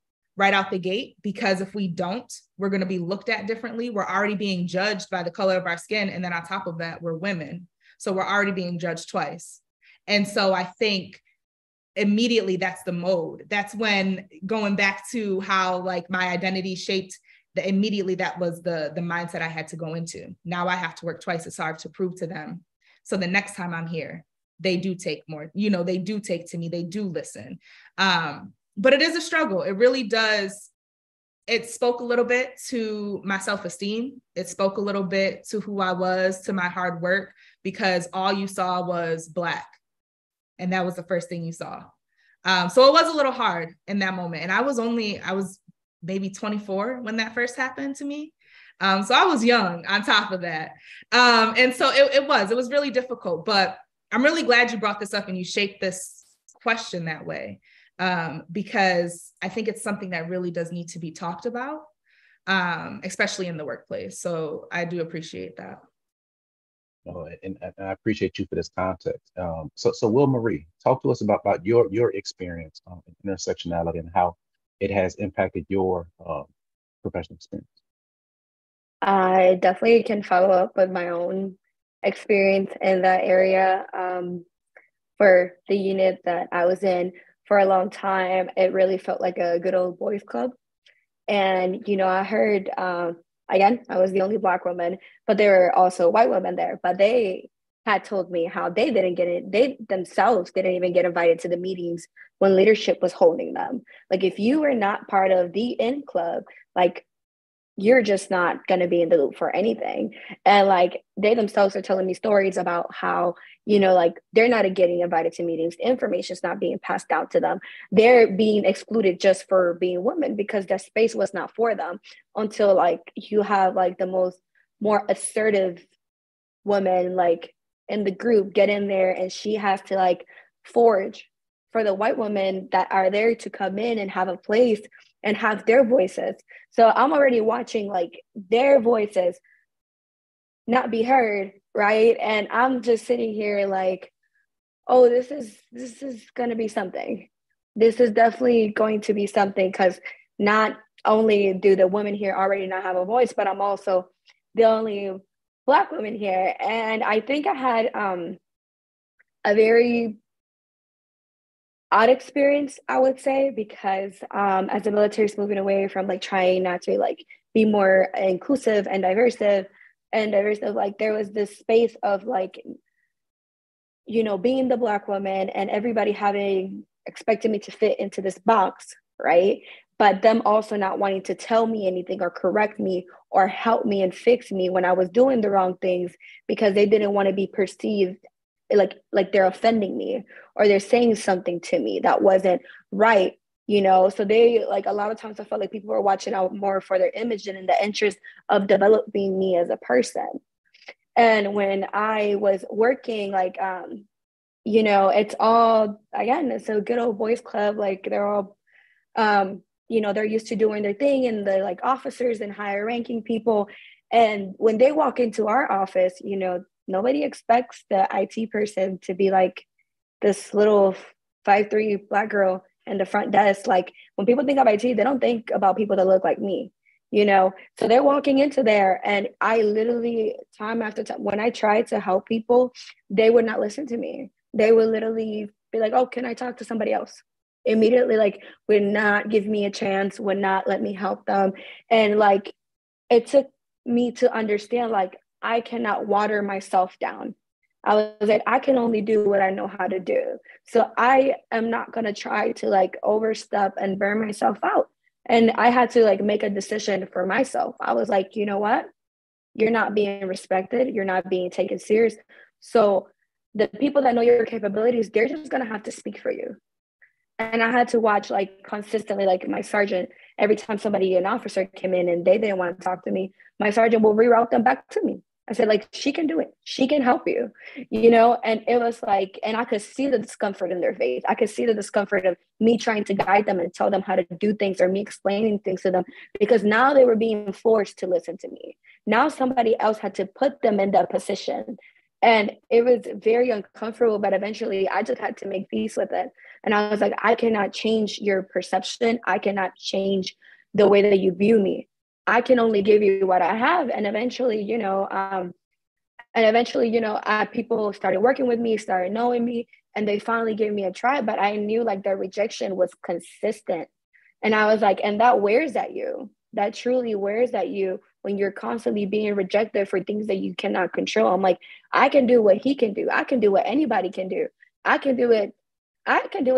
because if we don't, we're going to be looked at differently. We're already being judged by the color of our skin. And then on top of that, we're women. So we're already being judged twice. And so I think immediately that's the mode. That's when, going back to how like my identity shaped, immediately that was the mindset I had to go into. Now I have to work twice as hard to prove to them. So the next time I'm here, they do take more, they do take to me, they do listen. But it is a struggle. It really does. It spoke a little bit to my self-esteem. It spoke a little bit to who I was, to my hard work, because all you saw was Black. And that was the first thing you saw. So it was a little hard in that moment. And I was maybe 24 when that first happened to me. So I was young on top of that. And so it was really difficult, but I'm really glad you brought this up and you shaped this question that way, because I think it's something that really does need to be talked about, especially in the workplace. So I do appreciate that. And I appreciate you for this context. So Will Marie, talk to us about your experience in intersectionality and how it has impacted your professional experience. I definitely can follow up with my own experience in that area. For the unit that I was in for a long time, it really felt like a good old boys club. And, I heard, again, I was the only Black woman, but there were also white women there, but they had told me how they didn't get it. They themselves didn't even get invited to the meetings when leadership was holding them. Like, if you were not part of the in club, like, you're just not going to be in the loop for anything. And like, they themselves are telling me stories about how, like, they're not getting invited to meetings. Information's not being passed down to them. They're being excluded just for being women because that space was not for them, until like you have like the more assertive woman like in the group get in there, and she has to like forge for the white women that are there to come in and have a place and have their voices. So I'm already watching like their voices not be heard, right? And I'm just sitting here like, oh, this is going to be something. This is definitely going to be something, because not only do the women here already not have a voice, but I'm also the only Black woman here. And I think I had a very odd experience, I would say, because as the military is moving away from like trying not to like be more inclusive and diverse, like there was this space of like, you know, being the Black woman and everybody expecting me to fit into this box, right? But them also not wanting to tell me anything or correct me or help me and fix me when I was doing the wrong things, because they didn't want to be perceived like they're offending me or they're saying something to me that wasn't right, you know? So they, like, a lot of times I felt like people were watching out more for their image than in the interest of developing me as a person. And when I was working, like, you know, it's all, again, it's a good old boys club. Like they're all, you know, they're used to doing their thing, and the like officers and higher ranking people. And when they walk into our office, you know, nobody expects the IT person to be like this little 5'3" Black girl in the front desk. Like when people think of IT, they don't think about people that look like me, you know? So they're walking into there, and I literally, time after time, when I tried to help people, they would not listen to me. They would literally be like, oh, can I talk to somebody else? Immediately, like, would not give me a chance, would not let me help them. And like, it took me to understand, like, I cannot water myself down. I was like, I can only do what I know how to do. So I am not going to try to like overstep and burn myself out. And I had to like make a decision for myself. I was like, you know what? You're not being respected. You're not being taken serious. So the people that know your capabilities, they're just going to have to speak for you. And I had to watch like consistently, like my sergeant, every time an officer came in and they didn't want to talk to me, my sergeant will reroute them back to me. I said, like, she can do it. She can help you, you know? And it was like, and I could see the discomfort in their face. I could see the discomfort of me trying to guide them and tell them how to do things, or me explaining things to them, because now they were being forced to listen to me. Now somebody else had to put them in that position. And it was very uncomfortable, but eventually I just had to make peace with it. And I was like, I cannot change your perception. I cannot change the way that you view me. I can only give you what I have. And eventually, people started working with me, started knowing me, and they finally gave me a try. But I knew like their rejection was consistent. And I was like, and that wears at you. That truly wears at you when you're constantly being rejected for things that you cannot control. I'm like, I can do what he can do. I can do what anybody can do. I can do it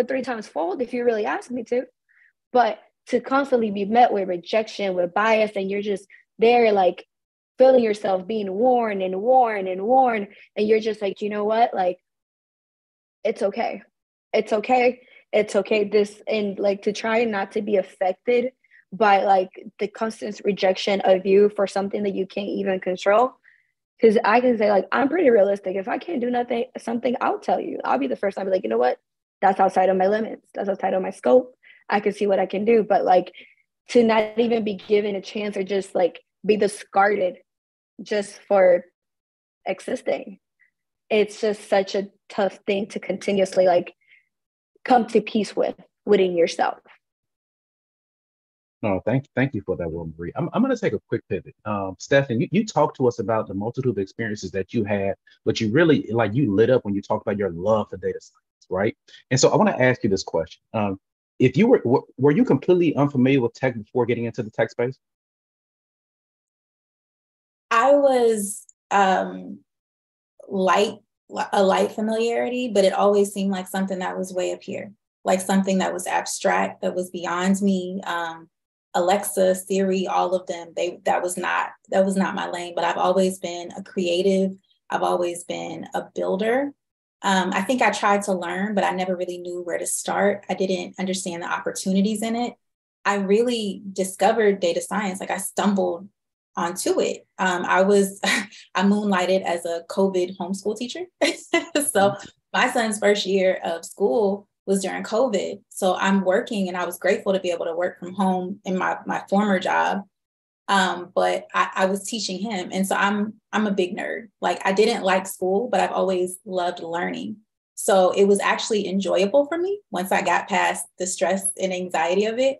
3 times fold if you really ask me to. But to constantly be met with rejection, with bias, and you're just there like feeling yourself being worn and worn and worn, and you're just like, you know what, like, it's okay. It's okay. It's okay. This, and like to try not to be affected by like the constant rejection of you for something that you can't even control. Because I can say, like, I'm pretty realistic. If I can't do something, I'll tell you. I'll be the first time to be like, you know what? That's outside of my limits. That's outside of my scope. I can see what I can do. But like, to not even be given a chance, or just like be discarded just for existing, it's just such a tough thing to continuously like come to peace with within yourself. No, thank you for that, Will Marie. I'm going to take a quick pivot. Stefan, you talked to us about the multitude of experiences that you had, but you really, like, you lit up when you talked about your love for data science, right? And so I want to ask you this question. If you were you completely unfamiliar with tech before getting into the tech space? I was light familiarity, but it always seemed like something that was way up here, like something that was abstract, that was beyond me. Alexa, Siri, all of them, that was not my lane. But I've always been a creative. I've always been a builder. I think I tried to learn, but I never really knew where to start. I didn't understand the opportunities in it. I really discovered data science. Like, I stumbled onto it. I moonlighted as a COVID homeschool teacher. So my son's first year of school was during COVID. So I'm working, and I was grateful to be able to work from home in my former job. But I was teaching him. And so I'm a big nerd. Like, I didn't like school, but I've always loved learning. So it was actually enjoyable for me once I got past the stress and anxiety of it.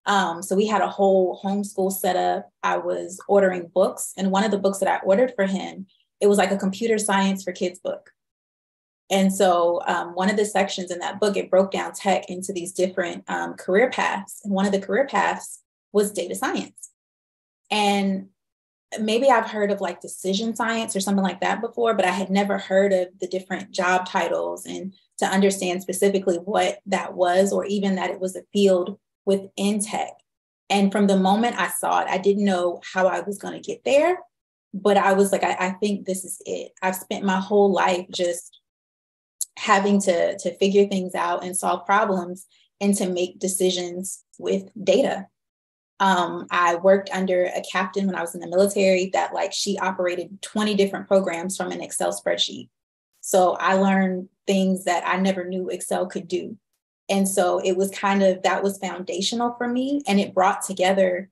So we had a whole homeschool setup. I was ordering books, and one of the books that I ordered for him, it was like a computer science for kids book. And so one of the sections in that book, it broke down tech into these different career paths. And one of the career paths was data science. And maybe I've heard of like decision science or something like that before, but I had never heard of the different job titles and to understand specifically what that was, or even that it was a field within tech. And from the moment I saw it, I didn't know how I was going to get there, but I was like, I think this is it. I've spent my whole life just having to figure things out and solve problems and to make decisions with data. I worked under a captain when I was in the military that, like, she operated 20 different programs from an Excel spreadsheet. So I learned things that I never knew Excel could do. And so it was that was foundational for me. And it brought together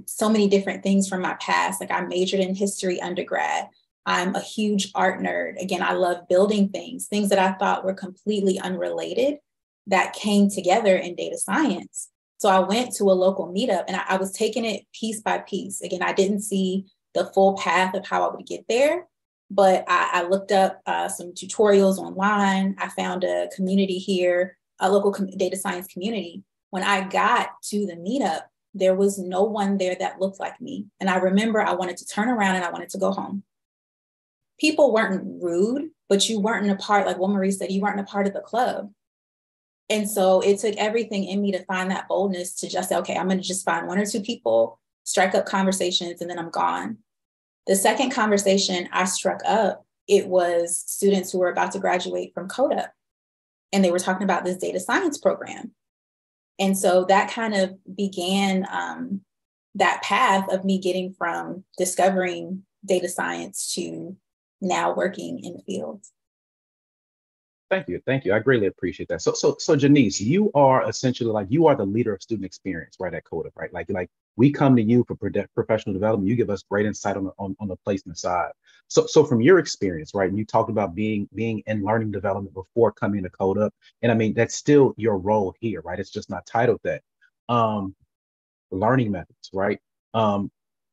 so many different things from my past. Like, I majored in history undergrad. I'm a huge art nerd. Again, I love building things that I thought were completely unrelated that came together in data science. So I went to a local meetup, and I was taking it piece by piece. Again, I didn't see the full path of how I would get there, but I looked up some tutorials online. I found a community here, a local data science community. When I got to the meetup, there was no one there that looked like me. And I remember I wanted to turn around and I wanted to go home. People weren't rude, but you weren't a part, like what Marie said, you weren't a part of the club. And so it took everything in me to find that boldness to just say, okay, I'm going to just find one or two people, strike up conversations, and then I'm gone. The second conversation I struck up, it was students who were about to graduate from Codeup, and they were talking about this data science program. And so that kind of began that path of me getting from discovering data science to now working in the field. Thank you. Thank you. I greatly appreciate that. So Janice, you are essentially like, you are the leader of student experience, right, at Codeup, right? Like we come to you for professional development. You give us great insight on the placement side. So from your experience, right, and you talked about being in learning development before coming to Codeup, and I mean, that's still your role here, right? It's just not titled that. Learning methods, right?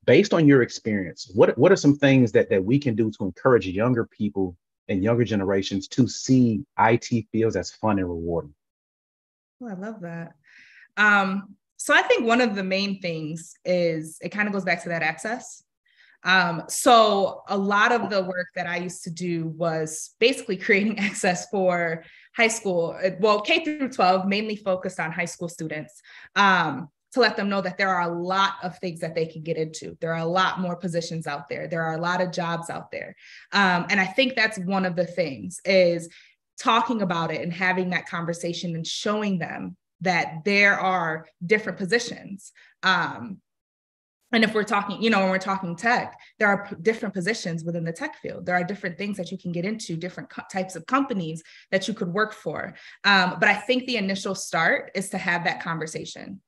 Based on your experience, what are some things that we can do to encourage younger people and younger generations to see IT fields as fun and rewarding? Oh, I love that. So I think one of the main things is, it kind of goes back to that access. So a lot of the work that I used to do was basically creating access for high school, well, K through 12, mainly focused on high school students, to let them know that there are a lot of things that they can get into. There are a lot more positions out there. There are a lot of jobs out there. And I think that's one of the things, is talking about it and having that conversation and showing them that there are different positions. And if we're talking, when we're talking tech, there are different positions within the tech field. There are different things that you can get into, different types of companies that you could work for. But I think the initial start is to have that conversation.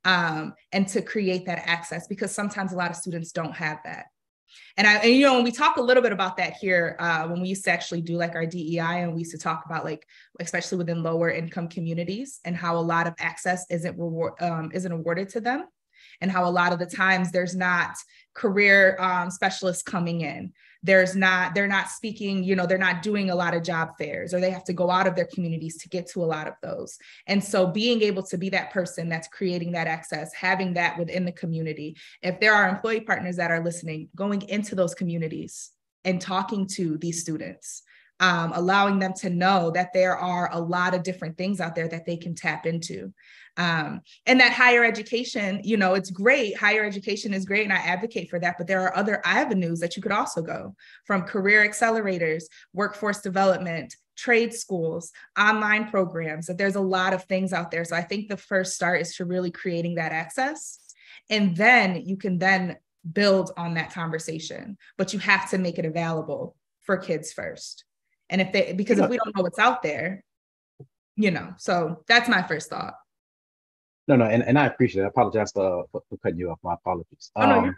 And to create that access, because sometimes a lot of students don't have that. And when we talk a little bit about that here, when we used to actually do like our DEI, and we used to talk about, like, especially within lower income communities, and how a lot of access isn't awarded to them, and how a lot of the times there's not career specialists coming in. They're not speaking, they're not doing a lot of job fairs, or they have to go out of their communities to get to a lot of those. And so being able to be that person that's creating that access, having that within the community. If there are employee partners that are listening, going into those communities and talking to these students, allowing them to know that there are a lot of different things out there that they can tap into. And that higher education, it's great. Higher education is great, and I advocate for that. But there are other avenues that you could also go, from career accelerators, workforce development, trade schools, online programs. That there's a lot of things out there. So I think the first start is to really creating that access. And then you can then build on that conversation. But you have to make it available for kids first. And because if we don't know what's out there, So that's my first thought. No, and I appreciate it. I apologize for cutting you off. My apologies. Oh, no,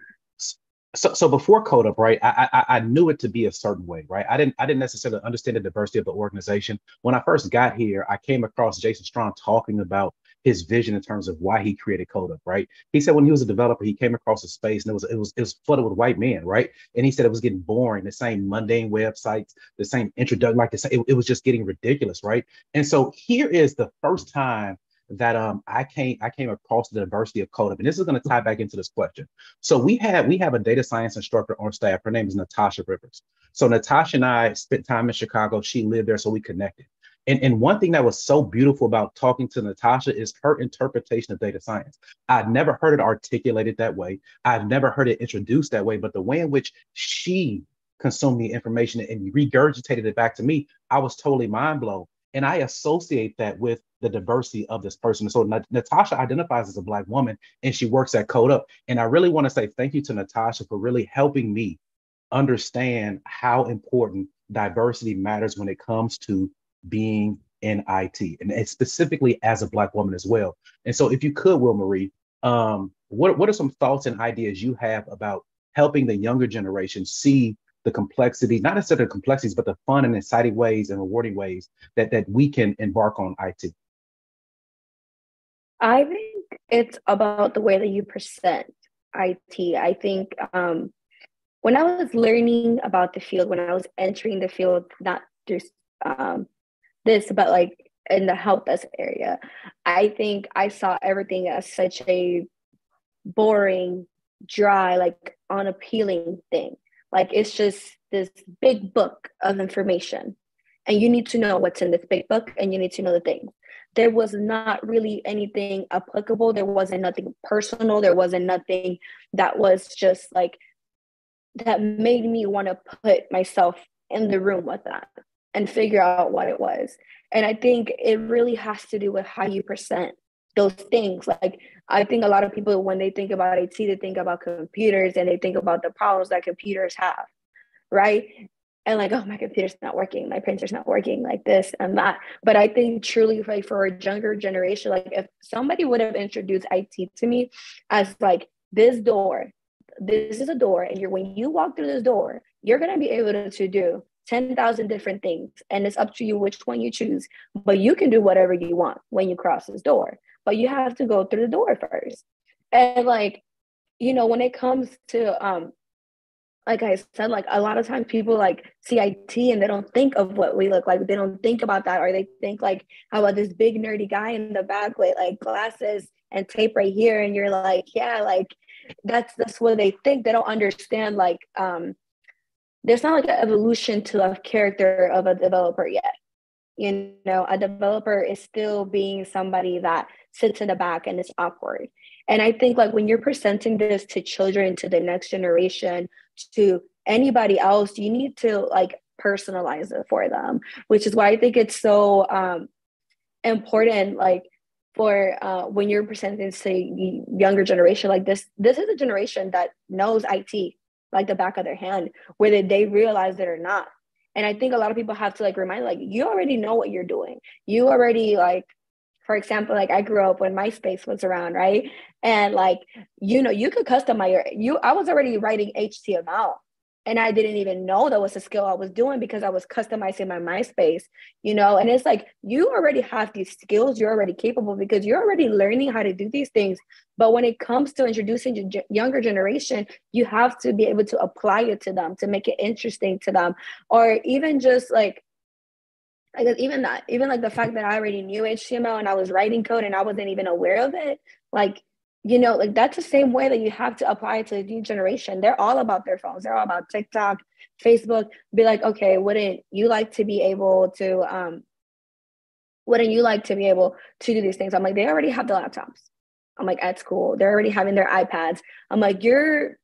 So before Codeup, right, I knew it to be a certain way, right? I didn't necessarily understand the diversity of the organization. When I first got here, I came across Jason Strong talking about his vision in terms of why he created Codeup, right? He said when he was a developer, he came across a space and it was flooded with white men, right? And he said it was getting boring, the same mundane websites, the same introduction, like it was just getting ridiculous, right? And so here is the first time that I came across the diversity of Codeup, and this is going to tie back into this question. So we have a data science instructor on staff. Her name is Natasha Rivers. So Natasha and I spent time in Chicago. She lived there, so we connected. And one thing that was so beautiful about talking to Natasha is her interpretation of data science. I'd never heard it articulated that way. I've never heard it introduced that way, but the way in which she consumed the information and regurgitated it back to me, I was totally mind blown. And I associate that with the diversity of this person. So Natasha identifies as a Black woman and she works at Codeup. And I really want to say thank you to Natasha for really helping me understand how important diversity matters when it comes to being in IT, and specifically as a Black woman as well. And so if you could, Will Marie, what are some thoughts and ideas you have about helping the younger generation see the complexity, not necessarily the complexities, but the fun and exciting ways and rewarding ways that we can embark on IT? I think it's about the way that you present IT. I think when I was learning about the field, when I was entering the field, not just this, but like in the help desk area, I think I saw everything as such a boring, dry, like unappealing thing. Like it's just this big book of information, and you need to know what's in this big book, and you need to know the things. There was not really anything applicable. There wasn't nothing personal. There wasn't nothing that was just like that made me want to put myself in the room with that and figure out what it was. And I think it really has to do with how you present those things. Like, I think a lot of people, when they think about IT, they think about computers and they think about the problems that computers have, right? And like, oh, my computer's not working, my printer's not working, like this and that. But I think truly, like for a younger generation, like if somebody would have introduced IT to me as like this is a door, and when you walk through this door, you're gonna be able to do 10,000 different things, and it's up to you which one you choose. But you can do whatever you want when you cross this door, but you have to go through the door first. And like, when it comes to like I said, like a lot of times people like see IT and they don't think of what we look like. They don't think about that, or they think like, how about this big nerdy guy in the back with like glasses and tape right here, and you're like, yeah, like that's what they think. They don't understand like there's not like an evolution to the character of a developer yet. A developer is still being somebody that sits in the back and is awkward. And I think like when you're presenting this to children, to the next generation, to anybody else, you need to like personalize it for them, which is why I think it's so important, like for when you're presenting to the younger generation, like this is a generation that knows IT like the back of their hand, whether they realize it or not. And I think a lot of people have to like remind, like, you already know what you're doing. You already like, for example, like I grew up when MySpace was around, right? And like, you could customize I was already writing HTML, and I didn't even know that was a skill I was doing because I was customizing my MySpace, and it's like, you already have these skills, you're already capable because you're already learning how to do these things. But when it comes to introducing the younger generation, you have to be able to apply it to them, to make it interesting to them, or even just like even that, even like the fact that I already knew HTML and I was writing code and I wasn't even aware of it, like, like that's the same way that you have to apply it to the new generation. They're all about their phones. They're all about TikTok, Facebook. Be like, okay, wouldn't you like to be able to do these things? I'm like, they already have the laptops. I'm like, at school, they're already having their iPads. I'm like, you're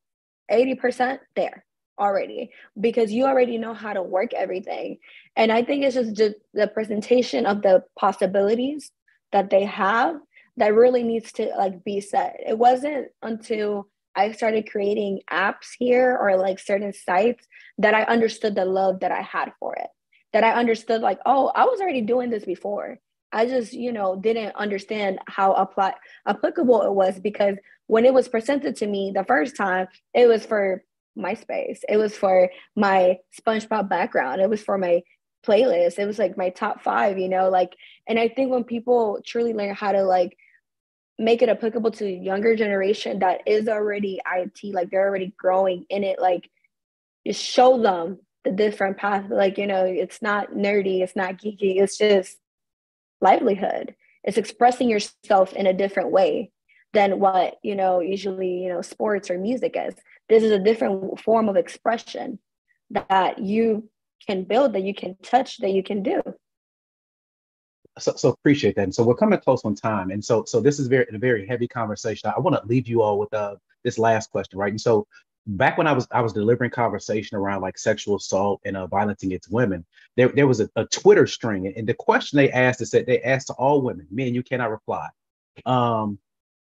80% there already because you already know how to work everything. And I think it's just the presentation of the possibilities that they have that really needs to like be said. It wasn't until I started creating apps here or like certain sites that I understood the love that I had for it, that I understood like, oh, I was already doing this before. I just, didn't understand how applicable it was, because when it was presented to me the first time, it was for MySpace. It was for my SpongeBob background. It was for my playlist. It was like my top 5, and I think when people truly learn how to like make it applicable to younger generation that is already IT, like they're already growing in it, like just show them the different path. Like, it's not nerdy, it's not geeky, it's just livelihood. It's expressing yourself in a different way than what, usually, sports or music is. This is a different form of expression that you can build, that you can touch, that you can do. So appreciate that. And so we're coming close on time. And so this is a very heavy conversation. I want to leave you all with this last question, right? And so back when I was delivering conversation around like sexual assault and violence against women, there was a Twitter string, and the question they asked is that they asked to all women, men, you cannot reply.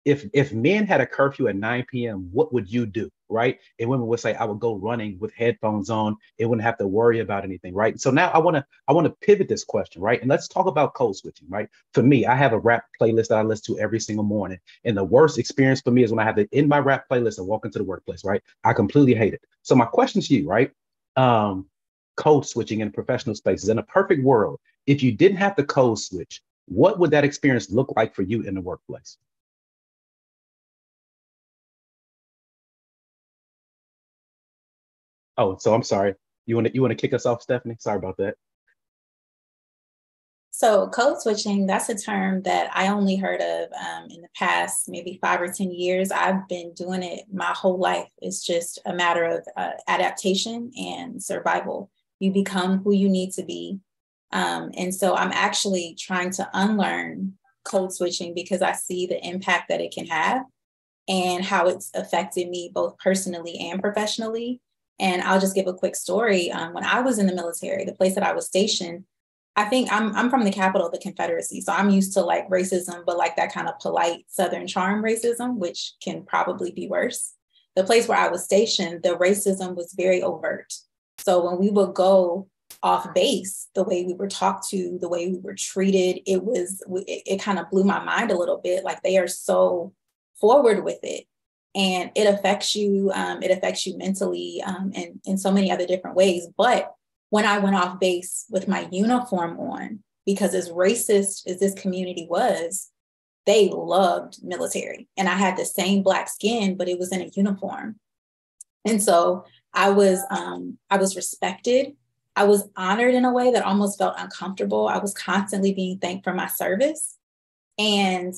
If men had a curfew at 9 p.m., what would you do, right? And women would say, I would go running with headphones on. It wouldn't have to worry about anything, right? So now I want to pivot this question, right? And let's talk about code switching, right? For me, I have a rap playlist that I listen to every single morning. And the worst experience for me is when I have to end my rap playlist and walk into the workplace, right? I completely hate it. So my question to you, right? Code switching in professional spaces. In a perfect world, if you didn't have to code switch, what would that experience look like for you in the workplace? Oh, so I'm sorry. You want to kick us off, Stephanie? Sorry about that. So code switching, that's a term that I only heard of in the past maybe 5 or 10 years. I've been doing it my whole life. It's just a matter of adaptation and survival. You become who you need to be. And so I'm actually trying to unlearn code switching because I see the impact that it can have and how it's affected me both personally and professionally. And I'll just give a quick story. When I was in the military, the place that I was stationed, I think I'm from the capital of the Confederacy. So I'm used to like racism, but like that kind of polite Southern charm racism, which can probably be worse. The place where I was stationed, the racism was very overt. So when we would go off base, the way we were talked to, the way we were treated, it kind of blew my mind a little bit. Like they are so forward with it. And it affects you mentally and in so many other different ways. But when I went off base with my uniform on, because as racist as this community was, they loved military. And I had the same Black skin, but it was in a uniform. And so I was respected. I was honored in a way that almost felt uncomfortable. I was constantly being thanked for my service. And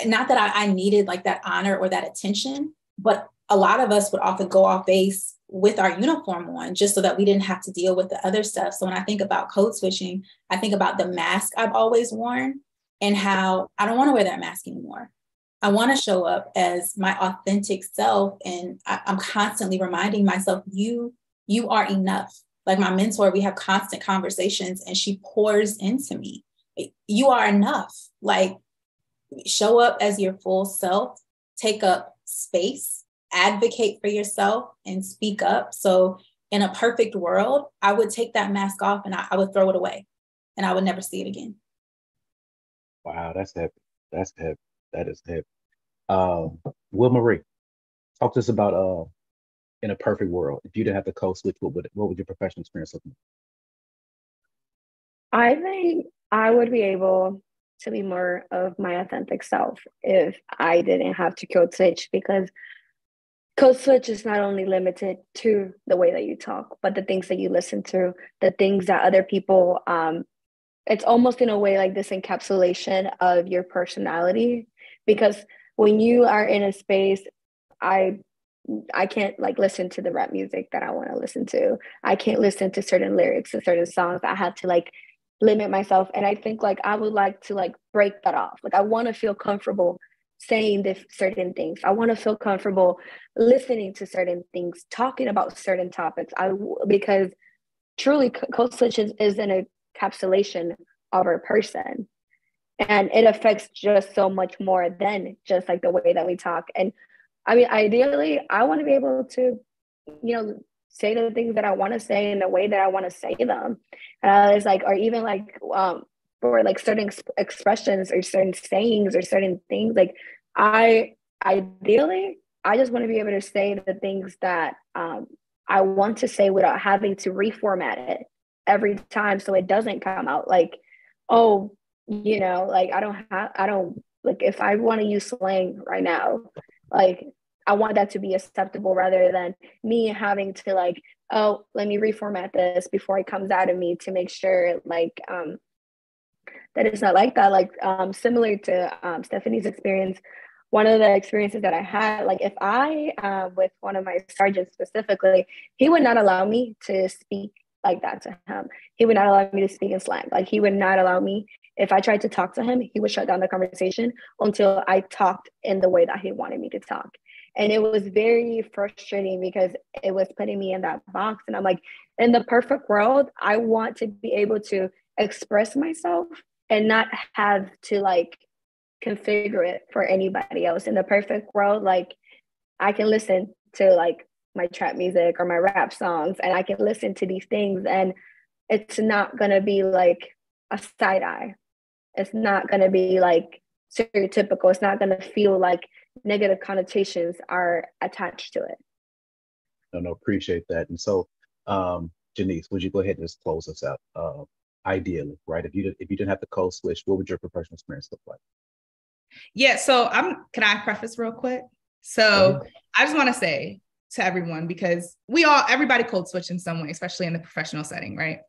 not that I needed like that honor or that attention, but a lot of us would often go off base with our uniform on just so that we didn't have to deal with the other stuff. So when I think about code switching, I think about the mask I've always worn and how I don't want to wear that mask anymore. I want to show up as my authentic self. And I'm constantly reminding myself, you are enough. Like my mentor, we have constant conversations and she pours into me. You are enough. Like, show up as your full self, take up space, advocate for yourself, and speak up. So in a perfect world, I would take that mask off and I would throw it away and I would never see it again. Wow, that's heavy. That's heavy. That is heavy. Will Marie, talk to us about in a perfect world, if you didn't have to code switch, what would your professional experience look like? I think I would be able to be more of my authentic self if I didn't have to code switch, because code switch is not only limited to the way that you talk, but the things that you listen to, the things that other people, it's almost in a way like this encapsulation of your personality. Because when you are in a space, I can't like listen to the rap music that I want to listen to. I can't listen to certain lyrics and certain songs. I have to like limit myself. And I think like I would like to like break that off. Like I want to feel comfortable saying this certain things. I want to feel comfortable listening to certain things, talking about certain topics. Because truly code switch is an encapsulation of our person. And it affects just so much more than just like the way that we talk. And I mean, ideally, I want to be able to, say the things that I want to say in the way that I want to say them. It's like, or even like for like certain expressions or certain sayings or certain things. Like I ideally, I just want to be able to say the things that I want to say without having to reformat it every time so it doesn't come out like, oh, you know, like I don't like if I want to use slang right now, like I want that to be acceptable rather than me having to like, oh, let me reformat this before it comes out of me to make sure like that it's not like that. Like similar to Stephanie's experience, one of the experiences that I had, like if I with one of my sergeants specifically, he would not allow me to speak like that to him. He would not allow me to speak in slang. Like he would not allow me. If I tried to talk to him, he would shut down the conversation until I talked in the way that he wanted me to talk. And it was very frustrating because it was putting me in that box. And I'm like, in the perfect world, I want to be able to express myself and not have to like configure it for anybody else. In the perfect world, like I can listen to like my trap music or my rap songs and I can listen to these things and it's not gonna be like a side eye. It's not gonna be like stereotypical. It's not gonna feel like negative connotations are attached to it. No, appreciate that. And so, Janice, would you go ahead and just close us out? Ideally, right? If you didn't have to code switch, what would your professional experience look like? Yeah, so can I preface real quick? So I just want to say to everyone, because everybody code switch in some way, especially in the professional setting, right?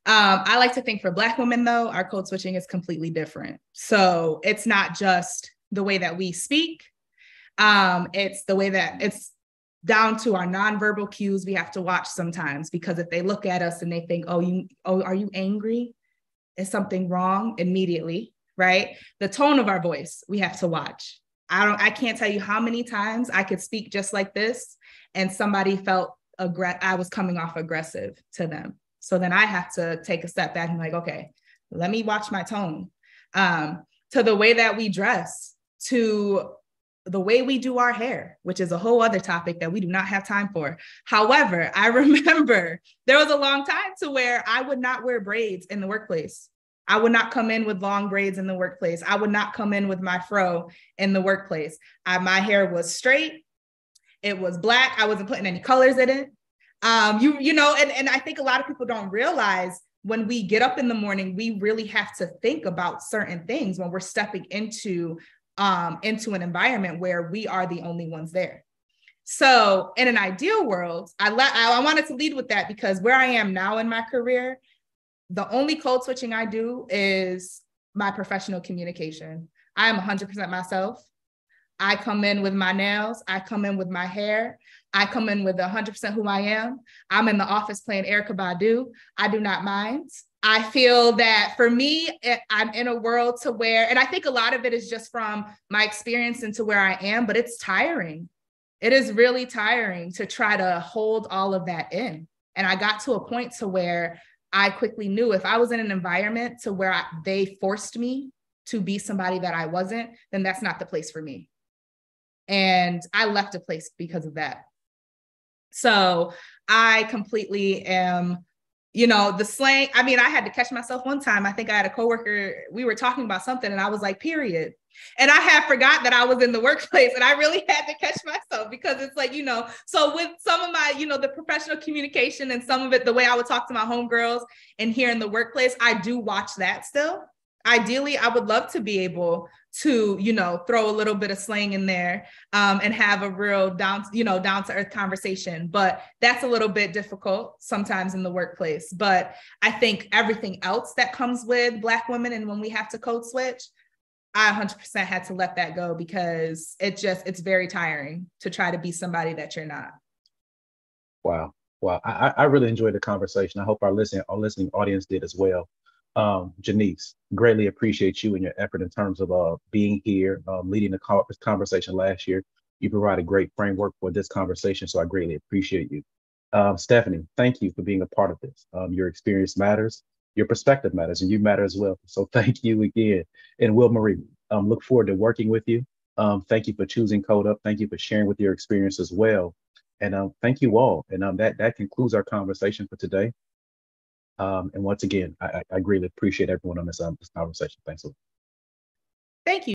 I like to think for Black women, though, our code switching is completely different. So it's not just the way that we speak. It's the way that it's down to our nonverbal cues we have to watch sometimes, because if they look at us and they think, oh, are you angry? Is something wrong? Immediately, right? The tone of our voice, we have to watch. I can't tell you how many times I could speak just like this and somebody felt I was coming off aggressive to them. So then I have to take a step back and like, okay, let me watch my tone. To the way that we dress, to the way we do our hair, which is a whole other topic that we do not have time for. However, I remember there was a long time to where I would not wear braids in the workplace. I would not come in with long braids in the workplace. I would not come in with my fro in the workplace. My hair was straight. It was black. I wasn't putting any colors in it. You know, and I think a lot of people don't realize when we get up in the morning, we really have to think about certain things when we're stepping into an environment where we are the only ones there. So in an ideal world, I wanted to lead with that because where I am now in my career, the only code switching I do is my professional communication. I am 100% myself. I come in with my nails. I come in with my hair. I come in with 100% who I am. I'm in the office playing Erykah Badu. I do not mind. I feel that for me, I'm in a world to where, and I think a lot of it is just from my experience into where I am, but it's tiring. It is really tiring to try to hold all of that in. And I got to a point to where I quickly knew if I was in an environment to where they forced me to be somebody that I wasn't, then that's not the place for me. And I left a place because of that. So I completely am, you know, the slang. I mean, I had to catch myself one time. I think I had a coworker, we were talking about something and I was like, period. And I had forgot that I was in the workplace and I really had to catch myself because it's like, you know, so with some of my, you know, the professional communication and some of it, the way I would talk to my homegirls and here in the workplace, I do watch that still. Ideally, I would love to be able to, you know, throw a little bit of slang in there and have a real down to earth conversation. But that's a little bit difficult sometimes in the workplace. But I think everything else that comes with Black women and when we have to code switch, I 100% had to let that go because it's very tiring to try to be somebody that you're not. Wow. I really enjoyed the conversation. I hope our listening audience did as well. Janice, greatly appreciate you and your effort in terms of being here, leading the conversation last year. You provided great framework for this conversation, so I greatly appreciate you. Stephanie, thank you for being a part of this. Your experience matters, your perspective matters, and you matter as well. So thank you again. And Will Marie, look forward to working with you. Thank you for choosing Codeup. Thank you for sharing with your experience as well. And thank you all. And that concludes our conversation for today. And once again, I greatly appreciate everyone on this conversation. Thanks a lot. Thank you.